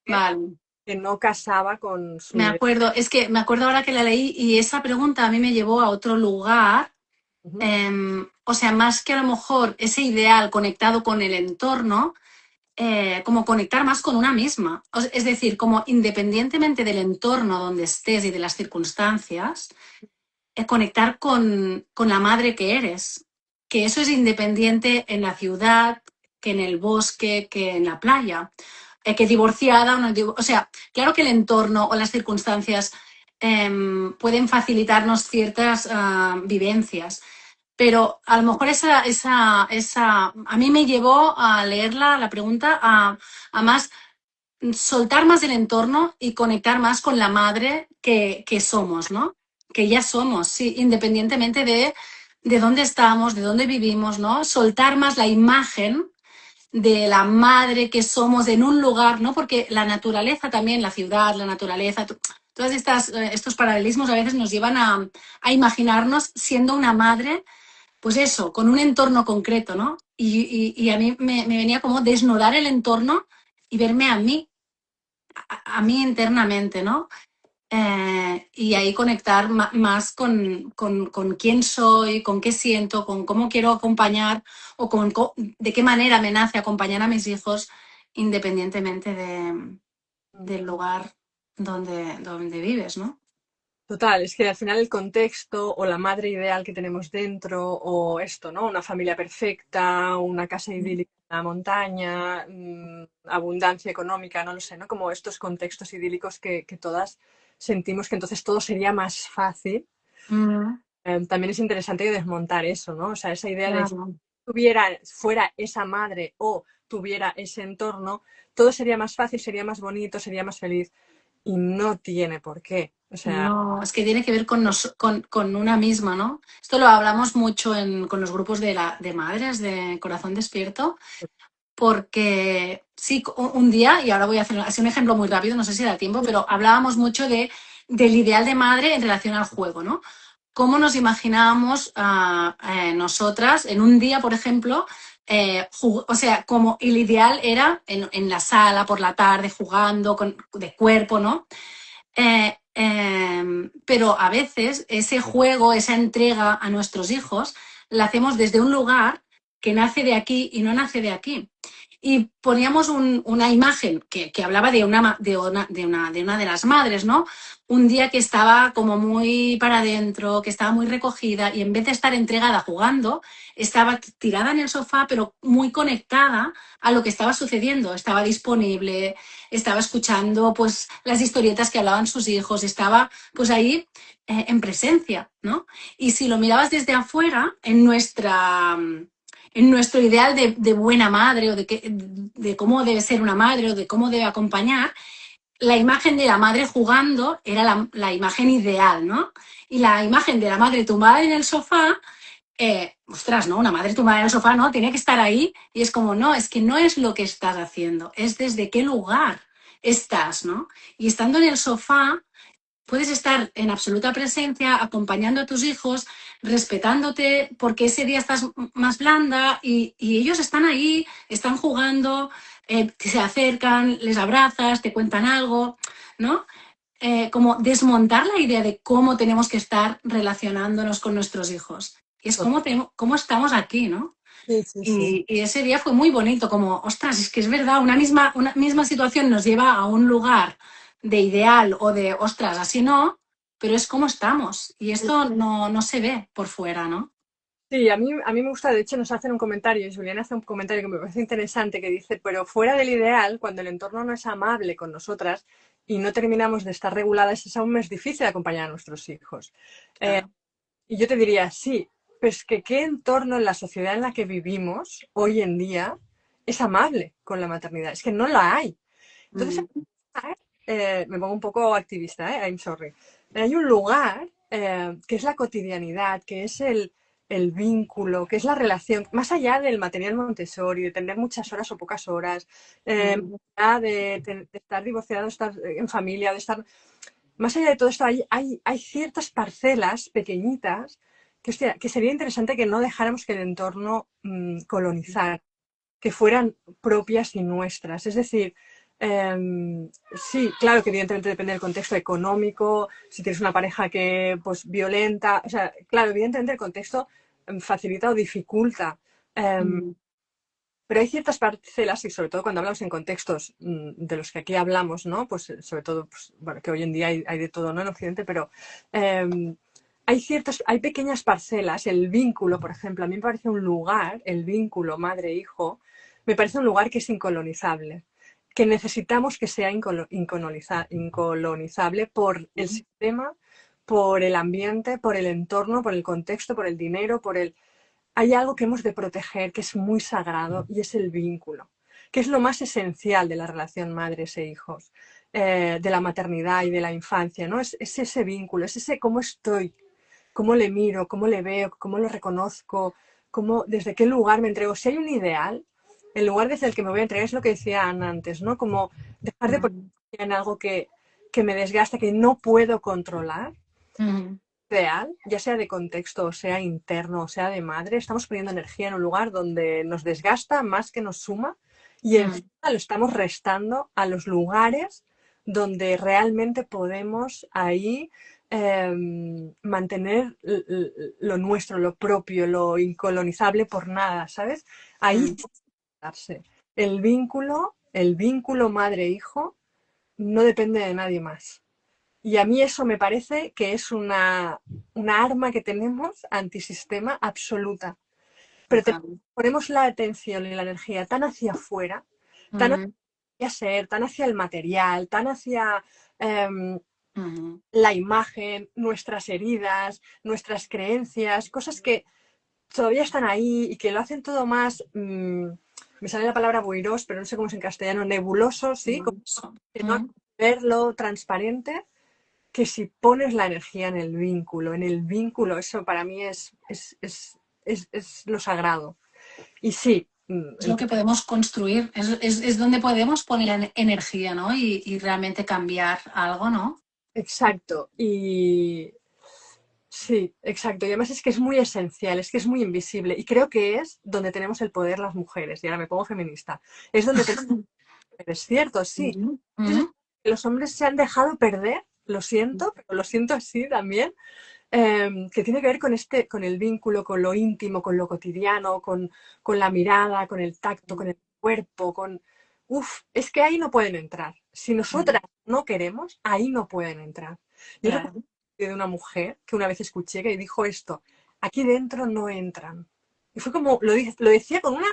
vale. que no casaba con su Me idea. acuerdo, es que me acuerdo ahora que la leí y esa pregunta a mí me llevó a otro lugar. Ujú. O sea, más que a lo mejor ese ideal conectado con el entorno, como conectar más con una misma. Es decir, como independientemente del entorno donde estés y de las circunstancias, conectar con la madre que eres. Que eso es independiente en la ciudad, que en el bosque, que en la playa. Que divorciada o no. O sea, claro que el entorno o las circunstancias pueden facilitarnos ciertas vivencias, pero a lo mejor a mí me llevó a leerla, la pregunta, a más soltar más del entorno y conectar más con la madre que somos, ¿no? Que ya somos, sí, independientemente de dónde estamos, de dónde vivimos, ¿no? Soltar más la imagen de la madre que somos en un lugar, ¿no? Porque la naturaleza también, la ciudad, la naturaleza, todos estos paralelismos a veces nos llevan a imaginarnos siendo una madre, pues eso, con un entorno concreto, ¿no? Y a mí me venía como desnudar el entorno y verme a mí internamente, ¿no? Y ahí conectar más con quién soy, con qué siento, con cómo quiero acompañar o de qué manera me nace acompañar a mis hijos independientemente del lugar donde vives, ¿no? Total, es que al final el contexto o la madre ideal que tenemos dentro o esto, ¿no? Una familia perfecta, una casa idílica en la montaña, abundancia económica, no lo sé, ¿no? Como estos contextos idílicos que todas sentimos que entonces todo sería más fácil. Mm, También es interesante desmontar eso, ¿no? O sea, esa idea de si claro. fuera esa madre o tuviera ese entorno, todo sería más fácil, sería más bonito, sería más feliz. Y no tiene por qué. O sea, No, es que tiene que ver con una misma, ¿no? Esto lo hablamos mucho con los grupos de madres de Corazón Despierto, porque sí, un día, y ahora voy a hacer así un ejemplo muy rápido, no sé si da tiempo, pero hablábamos mucho del ideal de madre en relación al juego, ¿no? Cómo nos imaginábamos nosotras en un día, por ejemplo, o sea, como el ideal era en la sala por la tarde jugando de cuerpo, ¿no? Pero a veces ese juego, esa entrega a nuestros hijos, la hacemos desde un lugar que nace de aquí y no nace de aquí. y poníamos una imagen que hablaba de una de las madres, ¿no? Un día que estaba como muy para adentro, que estaba muy recogida y en vez de estar entregada jugando, estaba tirada en el sofá, pero muy conectada a lo que estaba sucediendo. Estaba disponible, estaba escuchando pues las historietas que hablaban sus hijos, estaba pues ahí en presencia, ¿no? Y si lo mirabas desde afuera, en nuestro ideal de buena madre o de cómo debe ser una madre o de cómo debe acompañar, la imagen de la madre jugando era la imagen ideal, ¿no? Y la imagen de la madre tumbada en el sofá, ostras, ¿no? Una madre tumbada en el sofá, ¿no? Tiene que estar ahí y es como, no, es que no es lo que estás haciendo, es desde qué lugar estás, ¿no? Y estando en el sofá, puedes estar en absoluta presencia, acompañando a tus hijos, respetándote, porque ese día estás más blanda y ellos están ahí, están jugando, se acercan, les abrazas, te cuentan algo, ¿no? Como desmontar la idea de cómo tenemos que estar relacionándonos con nuestros hijos. Y es cómo estamos aquí, ¿no? Sí, sí, sí. Y ese día fue muy bonito, como, ostras, es que es verdad, una misma situación nos lleva a un lugar de ideal o de, ostras, así no, pero es como estamos. Y esto no se ve por fuera, ¿no? Sí, a mí me gusta, de hecho nos hacen un comentario, y Julián hace un comentario que me parece interesante, que dice, pero fuera del ideal, cuando el entorno no es amable con nosotras y no terminamos de estar reguladas, es aún más difícil acompañar a nuestros hijos. Eh, Claro. y yo te diría, sí, pero es que qué entorno en la sociedad en la que vivimos hoy en día es amable con la maternidad, es que no la hay. Entonces, Mm, me pongo un poco activista, I'm sorry. Hay un lugar que es la cotidianidad, que es el vínculo, que es la relación, más allá del material Montessori, de tener muchas horas o pocas horas, mm, de estar divorciado, de estar en familia, de estar... Más allá de todo esto, hay ciertas parcelas pequeñitas que, hostia, que sería interesante que no dejáramos que el entorno colonizara, que fueran propias y nuestras. Es decir, sí, claro que evidentemente depende del contexto económico, si tienes una pareja que pues violenta, o sea, claro, evidentemente el contexto facilita o dificulta. Um, mm, pero hay ciertas parcelas, y sobre todo cuando hablamos en contextos de los que aquí hablamos, ¿no? Pues sobre todo, pues, bueno, que hoy en día hay de todo, ¿no? En Occidente, pero hay pequeñas parcelas, el vínculo, por ejemplo, a mí me parece un lugar, el vínculo madre-hijo, me parece un lugar que es incolonizable, que necesitamos que sea incolonizable por el mm, sistema, por el ambiente, por el entorno, por el contexto, por el dinero, hay algo que hemos de proteger, que es muy sagrado, y es el vínculo, que es lo más esencial de la relación madres e hijos, de la maternidad y de la infancia, ¿no? Es ese vínculo, es ese cómo estoy, cómo le miro, cómo le veo, cómo lo reconozco, desde qué lugar me entrego. Si hay un ideal, el lugar desde el que me voy a entregar es lo que decía Ana antes, ¿no? Como dejar de poner mm, en algo que me desgasta, que no puedo controlar, mm, real, ya sea de contexto, o sea interno, o sea de madre, estamos poniendo energía en un lugar donde nos desgasta más que nos suma y mm, encima lo estamos restando a los lugares donde realmente podemos ahí mantener lo nuestro, lo propio, lo incolonizable por nada, ¿sabes? Ahí mm, darse. El vínculo madre-hijo no depende de nadie más. Y a mí eso me parece que es una arma que tenemos antisistema absoluta. Pero total. ponemos la atención y la energía tan hacia afuera, tan Mm, hacia ser, tan hacia el material, tan hacia em, mm, la imagen, nuestras heridas, nuestras creencias, cosas que todavía están ahí y que lo hacen todo más, me sale la palabra boirós, pero no sé cómo es en castellano, nebuloso, ¿sí? Como mm, que no verlo transparente, que si pones la energía en el vínculo, eso para mí es lo sagrado. Y sí, es lo que podemos construir, es donde podemos poner energía, ¿no? Y realmente cambiar algo, ¿no? exacto. Y sí, exacto. Y además es que es muy esencial, es que es muy invisible. Y creo que es donde tenemos el poder las mujeres. Y ahora me pongo feminista. Es donde tenemos el poder, es cierto, sí. Mm, mm, Los hombres se han dejado perder, lo siento, pero lo siento así también. Que tiene que ver con el vínculo, con lo íntimo, con lo cotidiano, con la mirada, con el tacto, con el cuerpo, con... Uf, es que ahí no pueden entrar. Si nosotras no queremos, ahí no pueden entrar. Yo recuerdo Claro. de una mujer que una vez escuché que dijo esto, aquí dentro no entran. Y fue como, lo decía con una,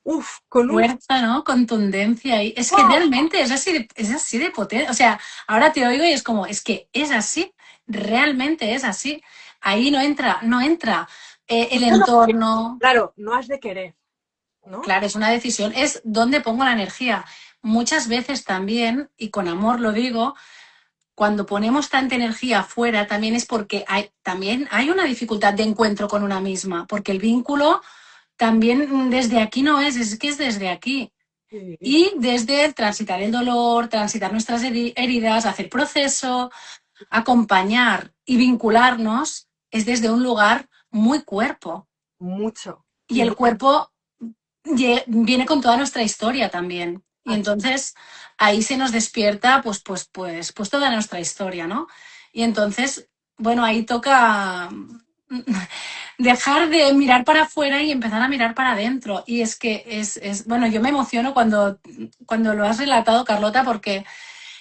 uf, con un... Fuerza, ¿no? Contundencia. Y es que ¡Oh! realmente es así de potente. O sea, ahora te oigo y es como, es que es así. Realmente es así. Ahí no entra el Yo no quiero. entorno. Claro, no has de querer, ¿no? Claro, es una decisión. Es dónde pongo la energía. Muchas veces también, y con amor lo digo, cuando ponemos tanta energía afuera, también es porque también hay una dificultad de encuentro con una misma. Porque el vínculo también desde aquí no es que es desde aquí. Sí, Y desde el transitar el dolor, transitar nuestras heridas, hacer proceso, acompañar y vincularnos, es desde un lugar muy cuerpo. mucho. Y el cuerpo viene con toda nuestra historia también. Y Así, entonces ahí se nos despierta pues toda nuestra historia, ¿no? Y entonces, bueno, ahí toca dejar de mirar para afuera y empezar a mirar para adentro. Y es que bueno, yo me emociono cuando lo has relatado, Carlota, porque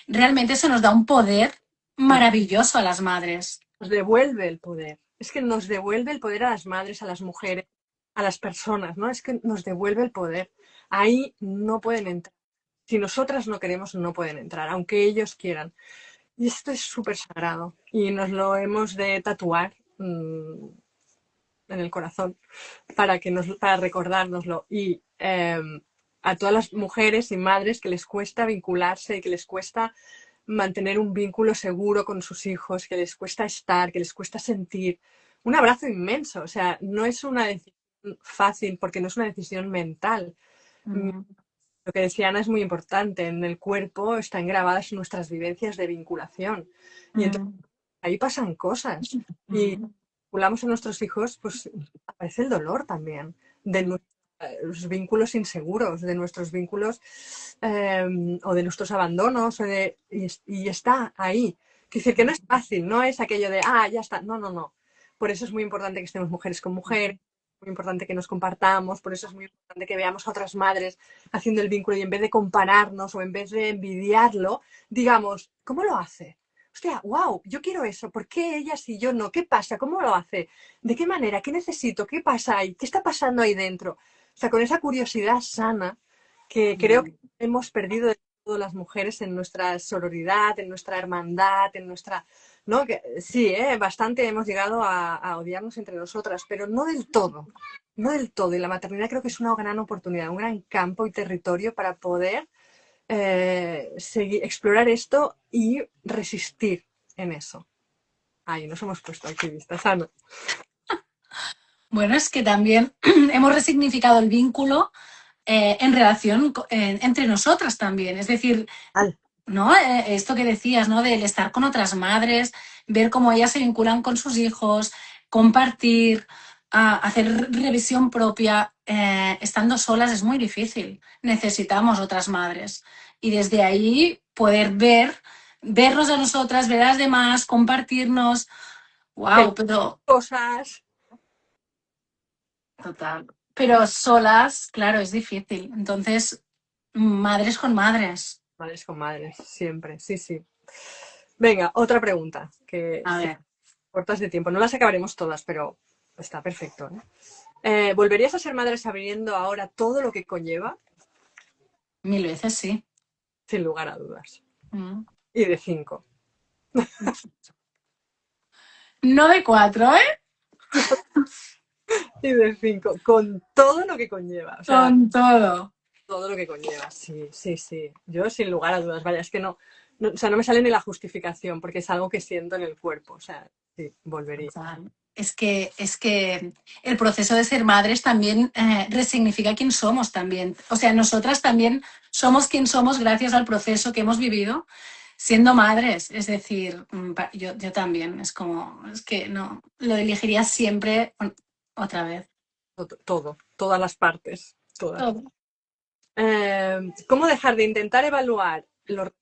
realmente eso nos da un poder maravilloso a las madres. nos devuelve el poder. Es que nos devuelve el poder a las madres, a las mujeres, a las personas, ¿no? Es que nos devuelve el poder. Ahí no pueden entrar. Si nosotras no queremos, no pueden entrar, aunque ellos quieran. Y esto es súper sagrado. Y nos lo hemos de tatuar en el corazón para recordárnoslo. Y a todas las mujeres y madres que les cuesta vincularse y que les cuesta mantener un vínculo seguro con sus hijos, que les cuesta estar, que les cuesta sentir. Un abrazo inmenso, o sea, no es una decisión fácil porque no es una decisión mental. Mm, Lo que decía Ana es muy importante, en el cuerpo están grabadas nuestras vivencias de vinculación y entonces mm, ahí pasan cosas y mm, vinculamos a nuestros hijos, pues aparece el dolor también de nuestros vínculos inseguros, de nuestros vínculos o de nuestros abandonos y está ahí. Quiere decir que no es fácil, no es aquello de, ah, ya está, no, no, no. Por eso es muy importante que estemos mujeres con mujeres, muy importante que nos compartamos, por eso es muy importante que veamos a otras madres haciendo el vínculo y en vez de compararnos o en vez de envidiarlo, digamos, ¿cómo lo hace? Hostia, wow, yo quiero eso, ¿por qué ella sí, yo no? ¿Qué pasa? ¿Cómo lo hace? ¿De qué manera? ¿Qué necesito? ¿Qué pasa ahí? ¿Qué está pasando ahí dentro? O sea, con esa curiosidad sana que creo que mm. hemos perdido de todo las mujeres en nuestra sororidad, en nuestra hermandad, en nuestra... ¿no? Que, sí, bastante hemos llegado a odiarnos entre nosotras, pero no del todo, no del todo. Y la maternidad creo que es una gran oportunidad, un gran campo y territorio para poder explorar esto y resistir en eso. Ahí nos hemos puesto activistas, Ana. Bueno, es que también hemos resignificado el vínculo en relación entre nosotras también. Es decir, Al, ¿no? Esto que decías, ¿no? Del estar con otras madres, ver cómo ellas se vinculan con sus hijos, compartir, hacer revisión propia. Estando solas es muy difícil. Necesitamos otras madres. Y desde ahí poder vernos a nosotras, ver a las demás, compartirnos. Wow, pero cosas. total. Pero solas, claro, es difícil. Entonces, madres con madres. Madres con madres, siempre, sí, sí. Venga, otra pregunta, que A ver, cortas de tiempo. No las acabaremos todas, pero está perfecto. ¿Volverías a ser madre sabiendo ahora todo lo que conlleva? 1000 veces sí. Sin lugar a dudas. Mm. Y de 5. No de 4, ¿eh? Y de 5. Con todo lo que conlleva. O sea, Con todo. todo lo que conlleva. Sí, sí, sí. Yo sin lugar a dudas. Vaya, es que o sea, no me sale ni la justificación porque es algo que siento en el cuerpo. O sea, sí, volvería. Total. Es que el proceso de ser madres también resignifica quién somos también. O sea, nosotras también somos quien somos gracias al proceso que hemos vivido siendo madres. Es decir, yo también. Es que no, lo elegiría siempre otra vez. Todo, todas las partes. Todas. Todo. ¿Cómo dejar de intentar evaluar la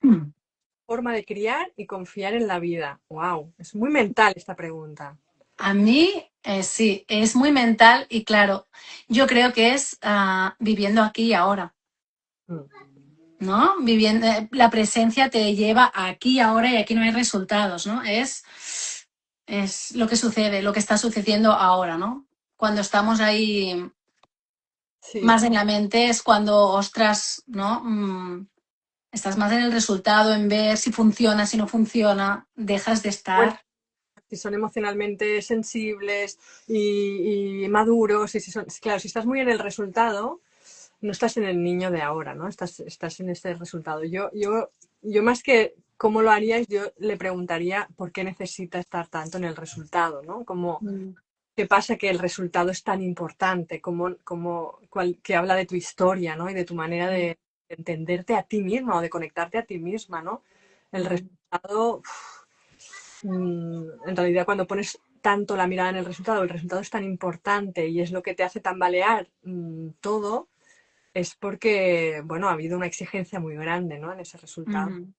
forma de criar y confiar en la vida? Wow, es muy mental esta pregunta. A mí sí, es muy mental y claro, yo creo que es viviendo aquí y ahora. Mm. ¿no? Viviendo, la presencia te lleva aquí, ahora y aquí no hay resultados, ¿no? Es lo que sucede, lo que está sucediendo ahora, ¿no? Cuando estamos ahí Sí. más en la mente es cuando, ostras, ¿no? Estás más en el resultado, en ver si funciona, si no funciona, dejas de Bueno, estar. si son emocionalmente sensibles y maduros, y si son, claro, si estás muy en el resultado, no estás en el niño de ahora, ¿no? Estás en ese resultado. Yo más que cómo lo haríais, yo le preguntaría por qué necesita estar tanto en el resultado, ¿no? Como, Mm, ¿qué pasa que el resultado es tan importante? Que habla de tu historia, ¿no? Y de tu manera de entenderte a ti misma o de conectarte a ti misma, ¿no? El mm, resultado, en realidad cuando pones tanto la mirada en el resultado es tan importante y es lo que te hace tambalear todo, es porque, bueno, ha habido una exigencia muy grande, ¿no? En ese resultado. mm,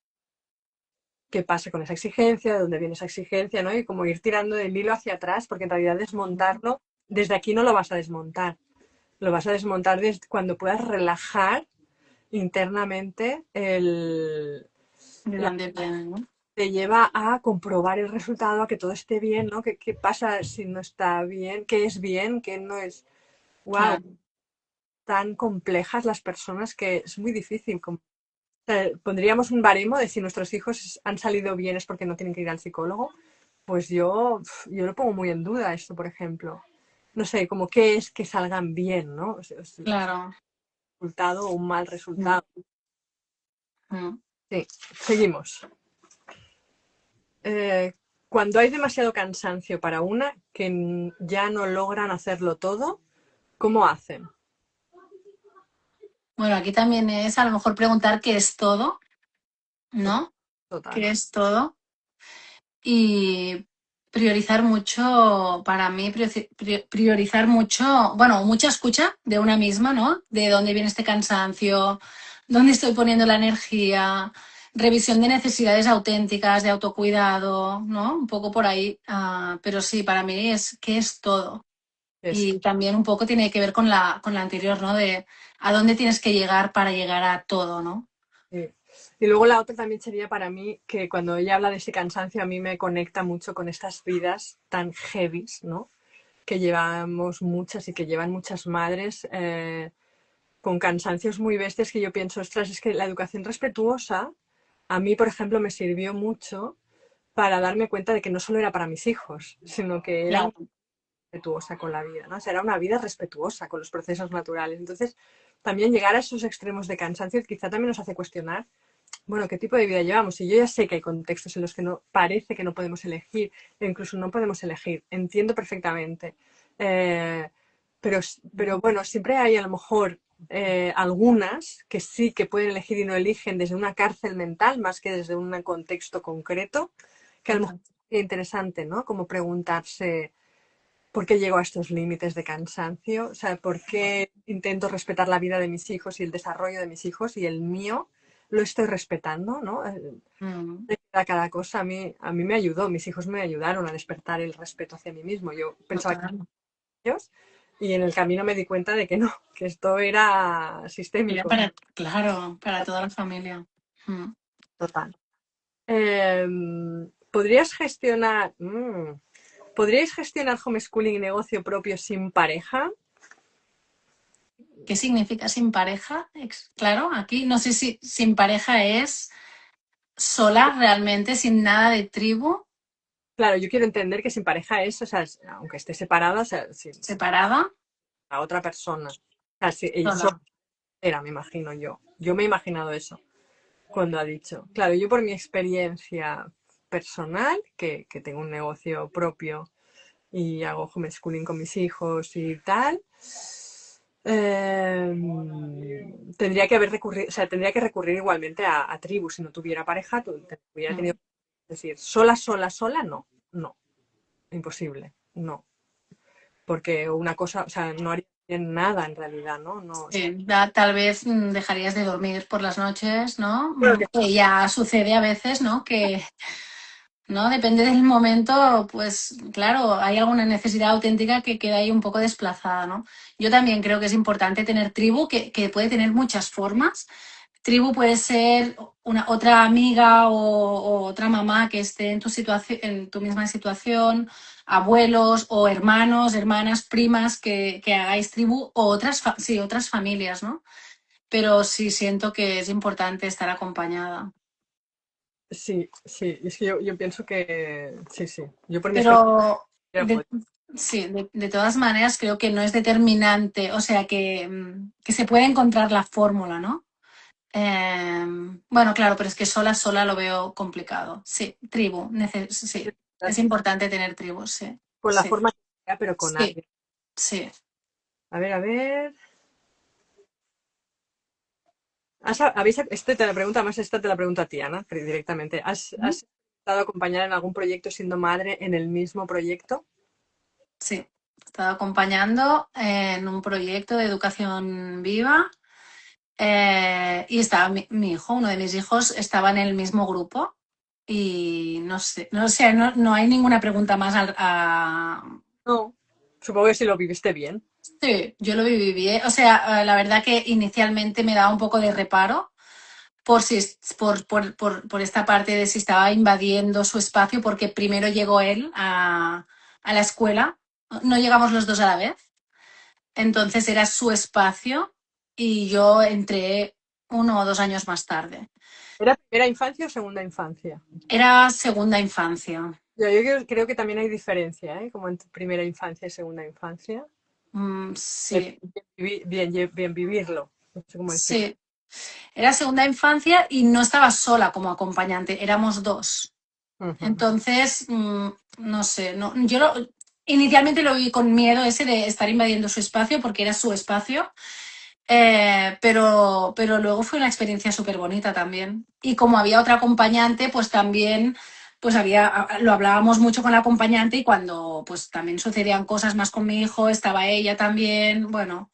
¿Qué pasa con esa exigencia? ¿De dónde viene esa exigencia? ¿No? Y como ir tirando del hilo hacia atrás, porque en realidad desmontarlo, desde aquí no lo vas a desmontar. Lo vas a desmontar desde cuando puedas relajar internamente ¿de la, dónde viene, no? te lleva a comprobar el resultado, a que todo esté bien, ¿no? ¿Qué pasa si no está bien? ¿Qué es bien? ¿Qué no es? ¡Wow! Claro. Tan complejas las personas que es muy difícil. Pondríamos un baremo de si nuestros hijos han salido bien es porque no tienen que ir al psicólogo. Pues yo lo pongo muy en duda esto, por ejemplo. No sé, como qué es que salgan bien, ¿no? Un Claro. resultado o un mal Mm, resultado. mm. Sí, seguimos. Eh, Cuando hay demasiado cansancio para una que ya no logran hacerlo todo, ¿cómo hacen? Bueno, aquí también es a lo mejor preguntar qué es todo, ¿no? Total. ¿Qué es todo? Y priorizar mucho, para mí, priorizar mucho, bueno, mucha escucha de una misma, ¿no? De dónde viene este cansancio, dónde estoy poniendo la energía, revisión de necesidades auténticas, de autocuidado, ¿no? Un poco por ahí. Pero sí, para mí es que es todo. Esto. Y también un poco tiene que ver con la anterior, ¿no? De a dónde tienes que llegar para llegar a todo, ¿no? Sí. Y luego la otra también sería para mí que cuando ella habla de ese cansancio, a mí me conecta mucho con estas vidas tan heavies, ¿no? Que llevamos muchas y que llevan muchas madres con cansancios muy bestias que yo pienso, ostras, es que la educación respetuosa a mí, por ejemplo, me sirvió mucho para darme cuenta de que no solo era para mis hijos, sino que era una Claro, respetuosa con la vida, ¿no? O sea, era una vida respetuosa con los procesos naturales. Entonces, también llegar a esos extremos de cansancio quizá también nos hace cuestionar, bueno, ¿qué tipo de vida llevamos? Y yo ya sé que hay contextos en los que no parece que no podemos elegir, e incluso no podemos elegir. Entiendo perfectamente. Eh, pero, pero bueno, siempre hay a lo mejor algunas que sí que pueden elegir y no eligen desde una cárcel mental más que desde un contexto concreto, que a lo mejor total. es interesante, ¿no? Como preguntarse por qué llego a estos límites de cansancio, o sea, por qué intento respetar la vida de mis hijos y el desarrollo de mis hijos y el mío lo estoy respetando, ¿no? Mm, Cada cosa a mí me ayudó, mis hijos me ayudaron a despertar el respeto hacia mí mismo. Yo pensaba que total. ellos y en el camino me di cuenta de que no, que esto era Era sistémico. para, claro, para toda la familia. Mm. Total. ¿Podrías ¿podríais gestionar homeschooling y negocio propio sin pareja? ¿Qué significa sin pareja? Claro, aquí no sé si sin pareja es sola realmente, sin nada de tribu, Claro, yo quiero entender que sin pareja es, o sea, aunque esté separada, o sea, sin separada, la otra persona. O sea, si ella sola. sola era, me imagino yo. Yo me he imaginado eso cuando ha dicho. Claro, yo por mi experiencia personal, que tengo un negocio propio y hago homeschooling con mis hijos y tal, tendría que haber recurrido, o sea, tendría que recurrir igualmente a tribu si no tuviera pareja, hubiera tenido Mm. que decir, sola, no, no, imposible, no, porque una cosa, o sea, no haría bien nada en realidad, ¿no? No, Sí, tal vez dejarías de dormir por las noches, ¿no? bueno, que Que ya sucede a veces, ¿no? Que ¿no? Depende del momento, pues claro, hay alguna necesidad auténtica que queda ahí un poco desplazada, ¿no? Yo también creo que es importante tener tribu, que puede tener muchas formas. Tribu puede ser una, otra amiga o otra mamá que esté en tu situación, en tu misma situación, abuelos o hermanos, hermanas, primas que hagáis tribu o otras, sí, otras familias, ¿no? Pero sí siento que es importante estar acompañada. Sí, sí, es que yo pienso que sí, sí. Yo por mi experiencia Pero hubiera de, podido. sí, de todas maneras creo que no es determinante, o sea que se puede encontrar la fórmula, ¿no? Bueno, claro, pero es que sola lo veo complicado. Sí, tribu, sí, es importante tener tribus, sí, Con la sí, forma que sea, pero con sí, alguien. sí. A ver. Este te la pregunta más, esta te la pregunto a ti, Ana, directamente. ¿Has estado acompañada en algún proyecto siendo madre en el mismo proyecto? Sí, he estado acompañando en un proyecto de educación viva y estaba mi hijo, uno de mis hijos, estaba en el mismo grupo y no sé, no sé, no hay ninguna pregunta más No. Supongo que si lo viviste bien. Sí, yo lo viví bien. O sea, la verdad que inicialmente me daba un poco de reparo por si por esta parte de si estaba invadiendo su espacio, porque primero llegó él a la escuela. No llegamos los dos a la vez. Entonces era su espacio y yo entré 1 o 2 años más tarde. ¿Era primera infancia o segunda infancia? Era segunda infancia. Yo creo que también hay diferencia, ¿eh? Como entre primera infancia y segunda infancia. Sí, Bien vivirlo. No sé cómo explicar. sí. Era segunda infancia y no estaba sola como acompañante, éramos dos. Ujú. Entonces, no sé, no, inicialmente lo vi con miedo ese de estar invadiendo su espacio porque era su espacio, pero luego fue una experiencia súper bonita también. Y como había otra acompañante, pues también pues lo hablábamos mucho con la acompañante y cuando pues también sucedían cosas más con mi hijo, estaba ella también, bueno,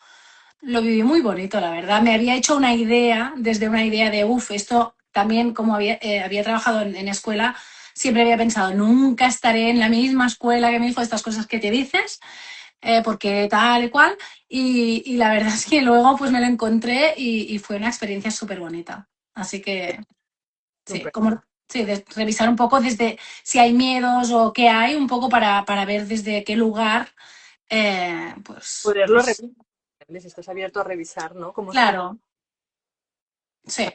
lo viví muy bonito, la verdad. Me había hecho una idea, desde una idea de, uff, esto también como había trabajado en escuela, siempre había pensado, nunca estaré en la misma escuela que mi hijo, estas cosas que te dices, porque tal y cual. Y la verdad es que luego pues me lo encontré y fue una experiencia súper bonita. Así que, sí, Súper. como... Sí, revisar un poco desde si hay miedos o qué hay, un poco para ver desde qué lugar, Poderlo pues, revisar, si estás abierto a revisar, ¿no? Cómo está claro, sí.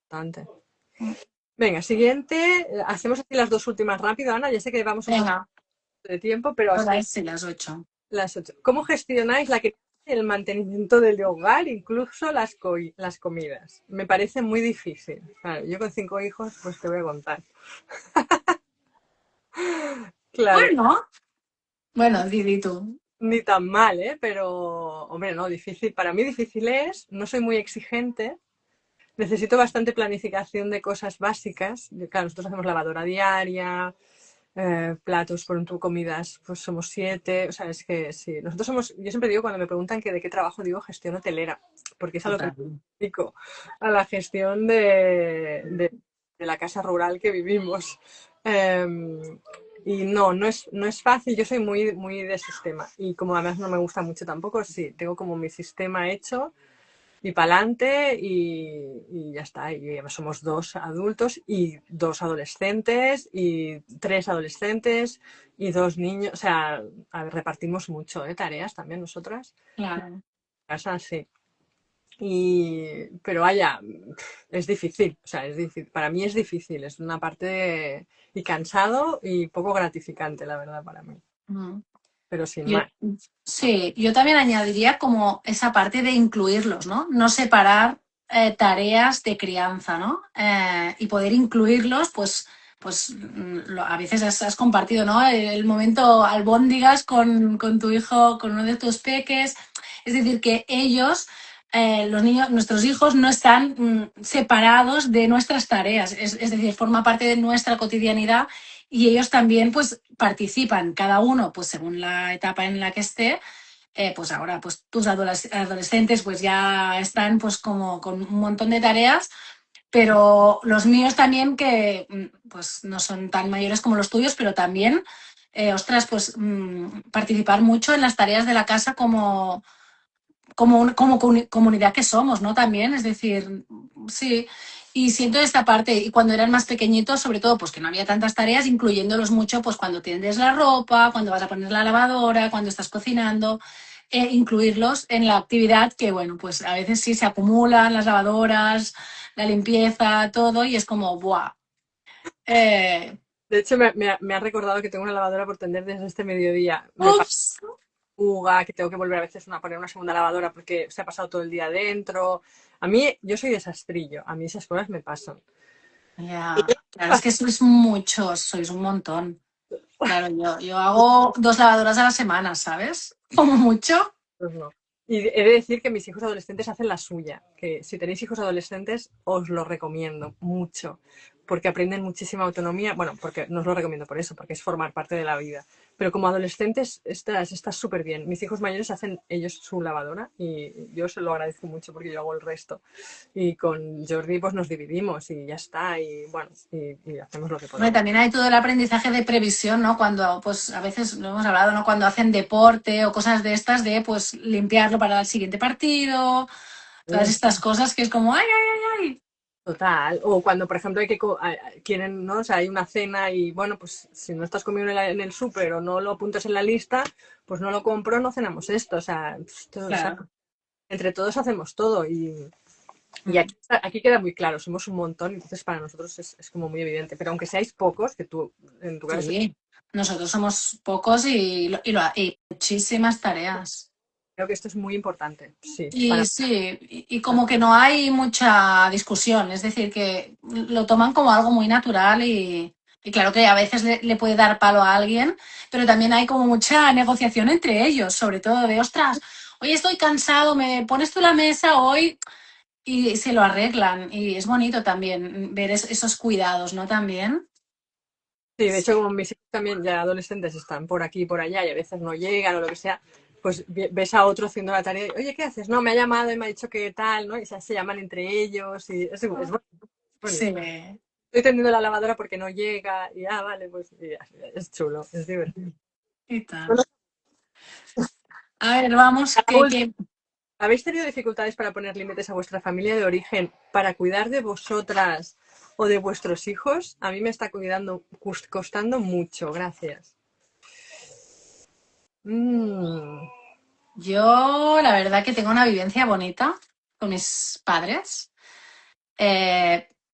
bastante. Venga, siguiente. Hacemos así las dos últimas rápido, Ana. Ya sé que llevamos un poco Venga, de tiempo, pero ahora así es las 8. las ocho. ¿Cómo gestionáis la crianza y el mantenimiento del hogar, incluso las comidas? Me parece muy difícil. Claro, yo con 5 hijos, pues te voy a contar. Claro, Bueno, bueno, Didi, tú. ni tan mal, ¿eh? Pero, hombre, no, difícil. Para mí difícil es, no soy muy exigente. Necesito bastante planificación de cosas básicas. Claro, nosotros hacemos lavadora diaria, platos por tu comidas, pues somos 7. O sea, es que sí. Nosotros somos, yo siempre digo cuando me preguntan que de qué trabajo, digo gestión hotelera, porque es a lo que me Total. dedico, a la gestión de la casa rural que vivimos. Y no es fácil, yo soy muy, muy de sistema. Y como además no me gusta mucho tampoco, sí, tengo como mi sistema hecho y para adelante y ya está. Y ya somos 2 adultos y 2 adolescentes y 3 adolescentes y 2 niños. O sea, repartimos mucho, tareas también nosotras. Claro. En casa sí. Pero vaya, es difícil. O sea, es difícil. Para mí es difícil. Es una parte y cansado y poco gratificante, la verdad, para mí. Mm. Pero sin Yo, más. sí, yo también añadiría como esa parte de incluirlos, ¿no? No separar tareas de crianza, ¿no? Y poder incluirlos, pues a veces has compartido, ¿no? El momento albóndigas con tu hijo, con uno de tus peques. Es decir, que ellos, los niños, nuestros hijos, no están separados de nuestras tareas. Es decir, forma parte de nuestra cotidianidad y ellos también pues participan, cada uno pues según la etapa en la que esté, pues ahora pues tus adolescentes pues ya están pues como con un montón de tareas, Pero los míos también, que pues no son tan mayores como los tuyos, pero también, ostras, pues participar mucho en las tareas de la casa como comunidad que somos, ¿no? También, es decir, sí. Y siento esta parte, y cuando eran más pequeñitos, sobre todo, pues que no había tantas tareas, incluyéndolos mucho, pues cuando tiendes la ropa, cuando vas a poner la lavadora, cuando estás cocinando, incluirlos en la actividad que, bueno, pues a veces sí se acumulan las lavadoras, la limpieza, todo, y es como, ¡buah! Eh, De hecho, me ha recordado que tengo una lavadora por tender desde este mediodía. Me pasa Ups. que tengo que volver a veces a poner una segunda lavadora porque se ha pasado todo el día dentro. A mí, yo soy desastrillo, a mí esas cosas me pasan. Ya, claro, es que sois muchos, sois un montón. Claro, yo hago 2 lavadoras a la semana, ¿sabes? Como mucho. Pues no. Y he de decir que mis hijos adolescentes hacen la suya, que si tenéis hijos adolescentes os lo recomiendo mucho, porque aprenden muchísima autonomía, bueno, porque no os lo recomiendo por eso, porque es formar parte de la vida, pero como adolescentes estás súper bien. Mis hijos mayores hacen ellos su lavadora y yo se lo agradezco mucho porque yo hago el resto. Y con Jordi pues nos dividimos y ya está, y bueno, y hacemos lo que Hombre, podamos. también hay todo el aprendizaje de previsión, ¿no? Cuando, pues a veces lo hemos hablado, ¿no? Cuando hacen deporte o cosas de estas, de pues limpiarlo para el siguiente partido, todas estas cosas que es como, ¡ay, ay, ay, ay! Total, o cuando por ejemplo quieren, ¿no? O sea, hay una cena y bueno, pues si no estás comiendo en el súper o no lo apuntas en la lista, pues no lo compro, no cenamos esto, o sea, o sea, Claro. entre todos hacemos todo y Mm. aquí queda muy claro, somos un montón, entonces para nosotros es como muy evidente, pero aunque seáis pocos, que tú en tu caso Sí, nosotros somos pocos y muchísimas tareas. creo que esto es muy importante, sí, Y para sí, y como que no hay mucha discusión, es decir, que lo toman como algo muy natural y claro que a veces le puede dar palo a alguien, pero también hay como mucha negociación entre ellos, sobre todo de, ostras, hoy estoy cansado, me pones tú la mesa hoy y se lo arreglan y es bonito también ver esos cuidados, ¿no? También. Sí, de hecho, como mis hijos también ya adolescentes están por aquí y por allá y a veces no llegan o lo que sea, pues ves a otro haciendo la tarea y, oye, ¿qué haces? No, me ha llamado y me ha dicho que tal, ¿no? Y se llaman entre ellos y es Sí, bonito. Estoy tendiendo la lavadora porque no llega y, vale, pues y es chulo, es divertido. y tal. Bueno, A ver, vamos, Raúl, ¿habéis tenido dificultades para poner límites a vuestra familia de origen para cuidar de vosotras o de vuestros hijos? A mí me está costando mucho, gracias. Mm. yo la verdad que tengo una vivencia bonita con mis padres.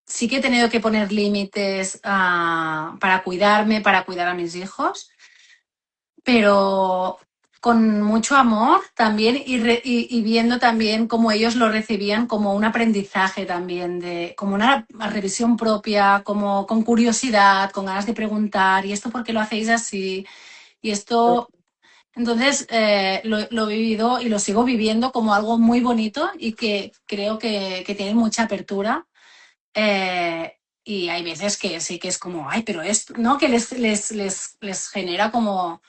Sí que he tenido que poner límites para cuidarme, para cuidar a mis hijos, pero con mucho amor también y viendo también cómo ellos lo recibían como un aprendizaje también, como una revisión propia, como con curiosidad, con ganas de preguntar, ¿y esto por qué lo hacéis así? Y esto, entonces lo he vivido y lo sigo viviendo como algo muy bonito y que creo que tiene mucha apertura. Y hay veces que sí que es como, ay, pero esto, ¿no? Que les genera como,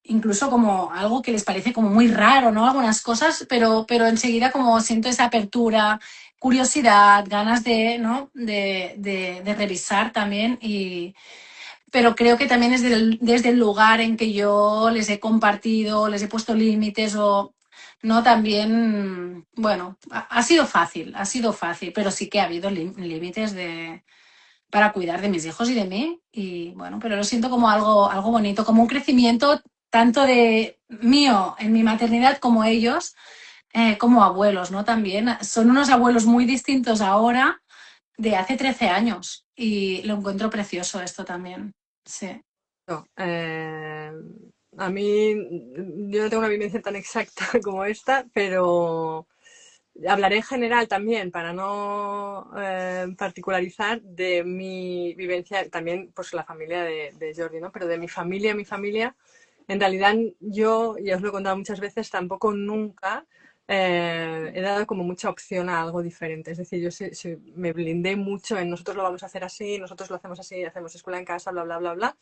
incluso como algo que les parece como muy raro, ¿no? Algunas cosas, pero enseguida como siento esa apertura, curiosidad, ganas de, ¿no? De revisar también pero creo que también es desde el lugar en que yo les he compartido, les he puesto límites o no también, bueno, ha sido fácil, pero sí que ha habido límites para cuidar de mis hijos y de mí y bueno, pero lo siento como algo bonito, como un crecimiento tanto de mío en mi maternidad como ellos, como abuelos, ¿no? También son unos abuelos muy distintos ahora de hace 13 años y lo encuentro precioso esto también. Sí. No, a mí, yo no tengo una vivencia tan exacta como esta, pero hablaré en general también para no particularizar de mi vivencia, también pues la familia de Jordi, ¿no? Pero de mi familia, en realidad yo, ya os lo he contado muchas veces, tampoco nunca he dado como mucha opción a algo diferente. Es decir, yo me blindé mucho en nosotros lo vamos a hacer así, nosotros lo hacemos así, hacemos escuela en casa, bla, bla, bla, bla.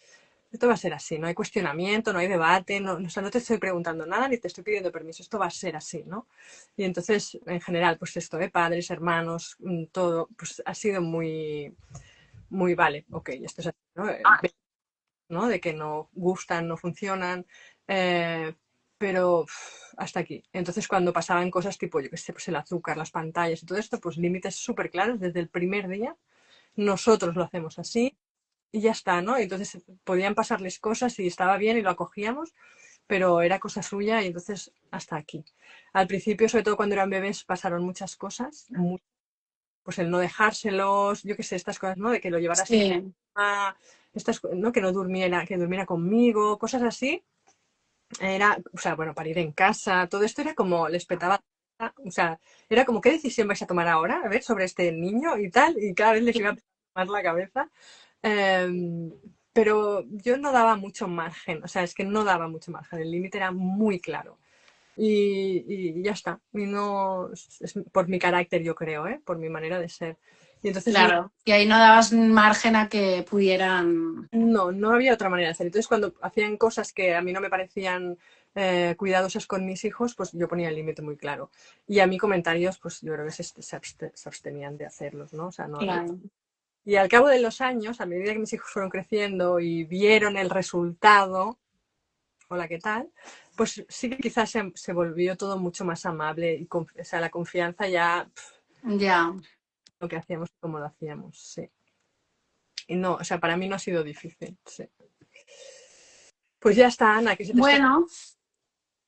esto va a ser así, no hay cuestionamiento, no hay debate, no, o sea, no te estoy preguntando nada ni te estoy pidiendo permiso, esto va a ser así, ¿no? Y entonces, en general, pues esto, padres, hermanos, todo, pues ha sido muy, muy, vale, ok, esto es así, ¿no? ¿No? De que no gustan, no funcionan, eh, pero hasta aquí. Entonces, cuando pasaban cosas tipo, yo qué sé, pues el azúcar, las pantallas y todo esto, pues límites súper claros desde el primer día. Nosotros lo hacemos así y ya está, ¿no? Entonces podían pasarles cosas y estaba bien y lo acogíamos, pero era cosa suya y entonces hasta aquí. Al principio, sobre todo cuando eran bebés, pasaron muchas cosas, pues el no dejárselos, yo qué sé, estas cosas, ¿no? De que lo llevara siempre Sí, a ¿no? Que durmiera conmigo, cosas así. Era, o sea, bueno, para ir en casa, todo esto era como, les petaba, o sea, era como, ¿qué decisión vais a tomar ahora? A ver, sobre este niño y tal, y cada vez les iba a más la cabeza. Eh, pero yo no daba mucho margen, o sea, es que no daba mucho margen, el límite era muy claro. Y ya está. Y no es por mi carácter, yo creo, ¿eh? Por mi manera de ser. Y entonces no, claro. Y ahí no dabas margen a que pudieran. no había otra manera de hacer. Entonces, cuando hacían cosas que a mí no me parecían cuidadosas con mis hijos, pues yo ponía el límite muy claro. Y a mí comentarios, pues yo creo que se abstenían de hacerlos, ¿no? O sea, no. Claro. Y al cabo de los años, a medida que mis hijos fueron creciendo y vieron el resultado, hola, ¿qué tal? Pues sí que quizás se volvió todo mucho más amable y o sea, la confianza ya, Ya. lo que hacíamos y cómo lo hacíamos, sí. Y no, o sea, para mí no ha sido difícil, sí. Pues ya está, Ana, que se te está... Bueno,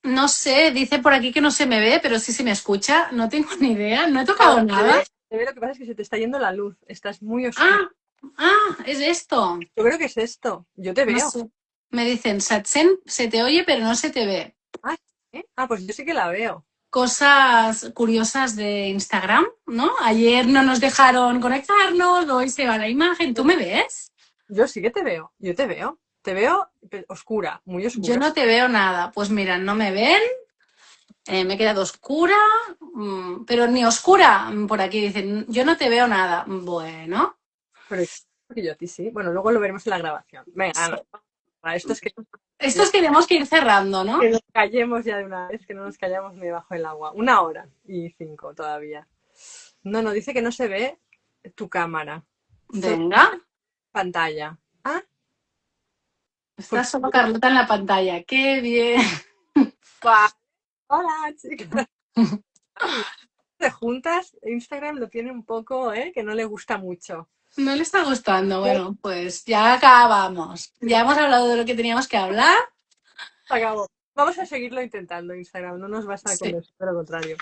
no sé, dice por aquí que no se me ve, pero sí se me escucha. No tengo ni idea, no he tocado Ahora nada. se ve, lo que pasa es que se te está yendo la luz, estás muy oscuro. Ah, es esto. Yo creo que es esto, yo te No veo. sé. Me dicen, Satsen, se te oye, pero no se te ve. Ah, ¿eh? Ah, pues yo sí que la veo. Cosas curiosas de Instagram, ¿no? Ayer no nos dejaron conectarnos, hoy se va la imagen. ¿Tú me ves? Yo sí que te veo, yo te veo. Te veo oscura, muy Yo oscura. no te veo nada. Pues mira, no me ven, me he quedado oscura, pero ni oscura. Por aquí dicen, yo no te veo nada. Bueno, Pero que yo a ti sí. Bueno, luego lo veremos en la grabación. Venga, sí. Ana, para esto es que Estos queremos que ir cerrando, ¿no? que nos callemos ya de una vez, que no nos callamos ni debajo del agua. 1 hora y 5 todavía. No, no, dice que no se ve tu cámara, solo Venga, pantalla. Ah, está pues solo Carlota en la pantalla. ¡Qué bien! hola, chicas. De juntas, Instagram lo tiene un poco, que no le gusta mucho. No le está gustando. Bueno, pues ya acabamos. Ya hemos hablado de lo que teníamos que hablar. Acabó. Vamos a seguirlo intentando, Instagram, no nos vas a Sí, convencer, pero lo contrario.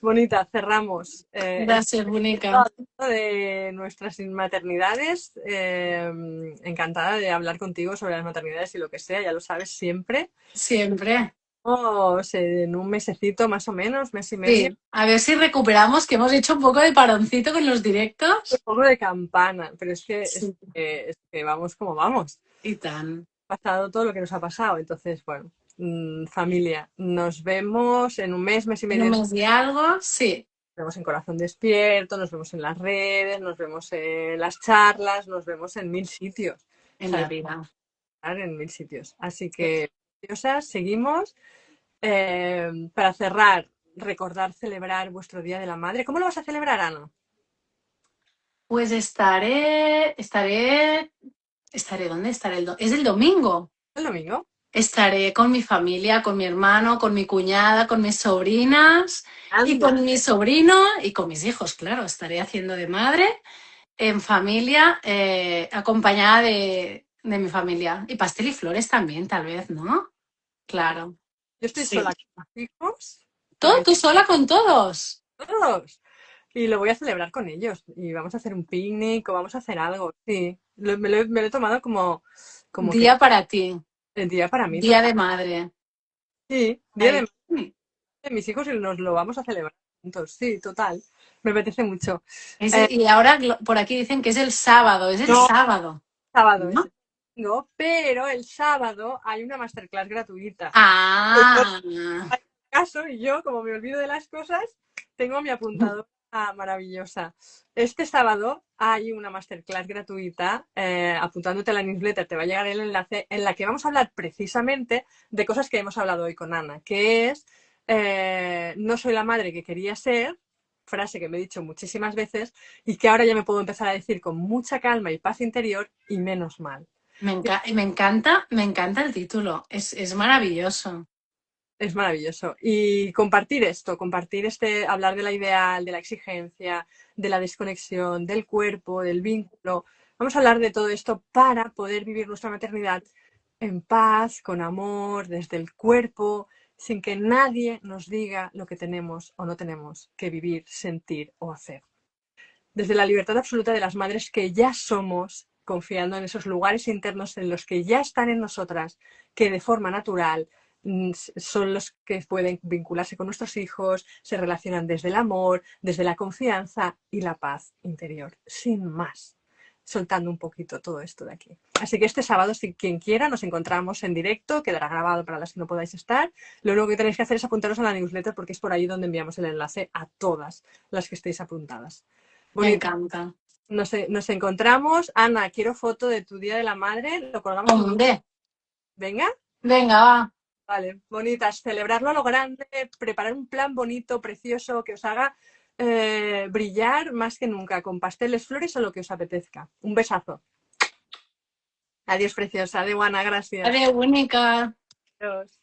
Bonita, cerramos el gracias, Bonica. capítulo de nuestras maternidades. Encantada de hablar contigo sobre las maternidades y lo que sea, ya lo sabes siempre. Siempre. En un mesecito más o menos, mes y medio, Sí, a ver si recuperamos, que hemos hecho un poco de paroncito con los un directos. poco de campana, pero Sí, es que vamos como vamos. y tan. Ha pasado todo lo que nos ha pasado, entonces, bueno, familia, nos vemos en un mes y En medio. un Nos mes y algo, sí, vemos en Corazón Despierto, nos vemos en las redes, nos vemos en las charlas, nos vemos en 1000 sitios. O en la sea, vida. en 1000 sitios. Así Sí. que, preciosas, seguimos. Para cerrar, recordar celebrar vuestro Día de la Madre. ¿Cómo lo vas a celebrar, Ana? Pues ¿dónde estaré? Es el domingo. ¿El domingo? Estaré con mi familia, con mi hermano, con mi cuñada, con mis sobrinas y Anda. con mi sobrino y con mis hijos, claro. Estaré haciendo de madre en familia, acompañada de mi familia. Y pastel y flores también, tal vez, ¿no? Claro. Yo estoy Sí. sola con mis hijos, ¿Todo porque tú sola con todos? todos. Y lo voy a celebrar con ellos. Y vamos a hacer un picnic o vamos a hacer algo. Sí, me lo he tomado como que Día para ti, el día para mí día total. de madre. Sí, día Ahí. de mis hijos y nos lo vamos a celebrar juntos. Sí, total. Me apetece mucho. Eh, Y ahora por aquí dicen que es el no, sábado, sábado es ¿no? el domingo, pero el sábado hay una masterclass gratuita. Ah, Caso y yo, como me olvido de las cosas, tengo mi apuntador Ah, maravillosa. Este sábado hay una masterclass gratuita, apuntándote a la newsletter, te va a llegar el enlace, en la que vamos a hablar precisamente de cosas que hemos hablado hoy con Ana, que es no soy la madre que quería ser, frase que me he dicho muchísimas veces y que ahora ya me puedo empezar a decir con mucha calma y paz interior y menos mal. Me encanta el título. Es maravilloso. Es maravilloso. Y compartir esto, compartir hablar de la ideal, de la exigencia, de la desconexión, del cuerpo, del vínculo. Vamos a hablar de todo esto para poder vivir nuestra maternidad en paz, con amor, desde el cuerpo, sin que nadie nos diga lo que tenemos o no tenemos que vivir, sentir o hacer. Desde la libertad absoluta de las madres que ya somos, confiando en esos lugares internos en los que ya están en nosotras, que de forma natural son los que pueden vincularse con nuestros hijos, se relacionan desde el amor, desde la confianza y la paz interior, sin más, soltando un poquito todo esto de aquí. Así que este sábado, si quien quiera, nos encontramos en directo, quedará grabado para las que no podáis estar. Lo único que tenéis que hacer es apuntaros a la newsletter porque es por ahí donde enviamos el enlace a todas las que estéis apuntadas. Me Bonito. encanta. Nos encontramos. Ana, quiero foto de tu Día de la Madre. Lo colgamos en un... Hombre, Venga. venga, va. Vale, bonitas. Celebrarlo a lo grande, preparar un plan bonito, precioso, que os haga brillar más que nunca, con pasteles, flores o lo que os apetezca. Un besazo. Adiós, preciosa. De Ana, gracias. Adeu, bonica. Adiós.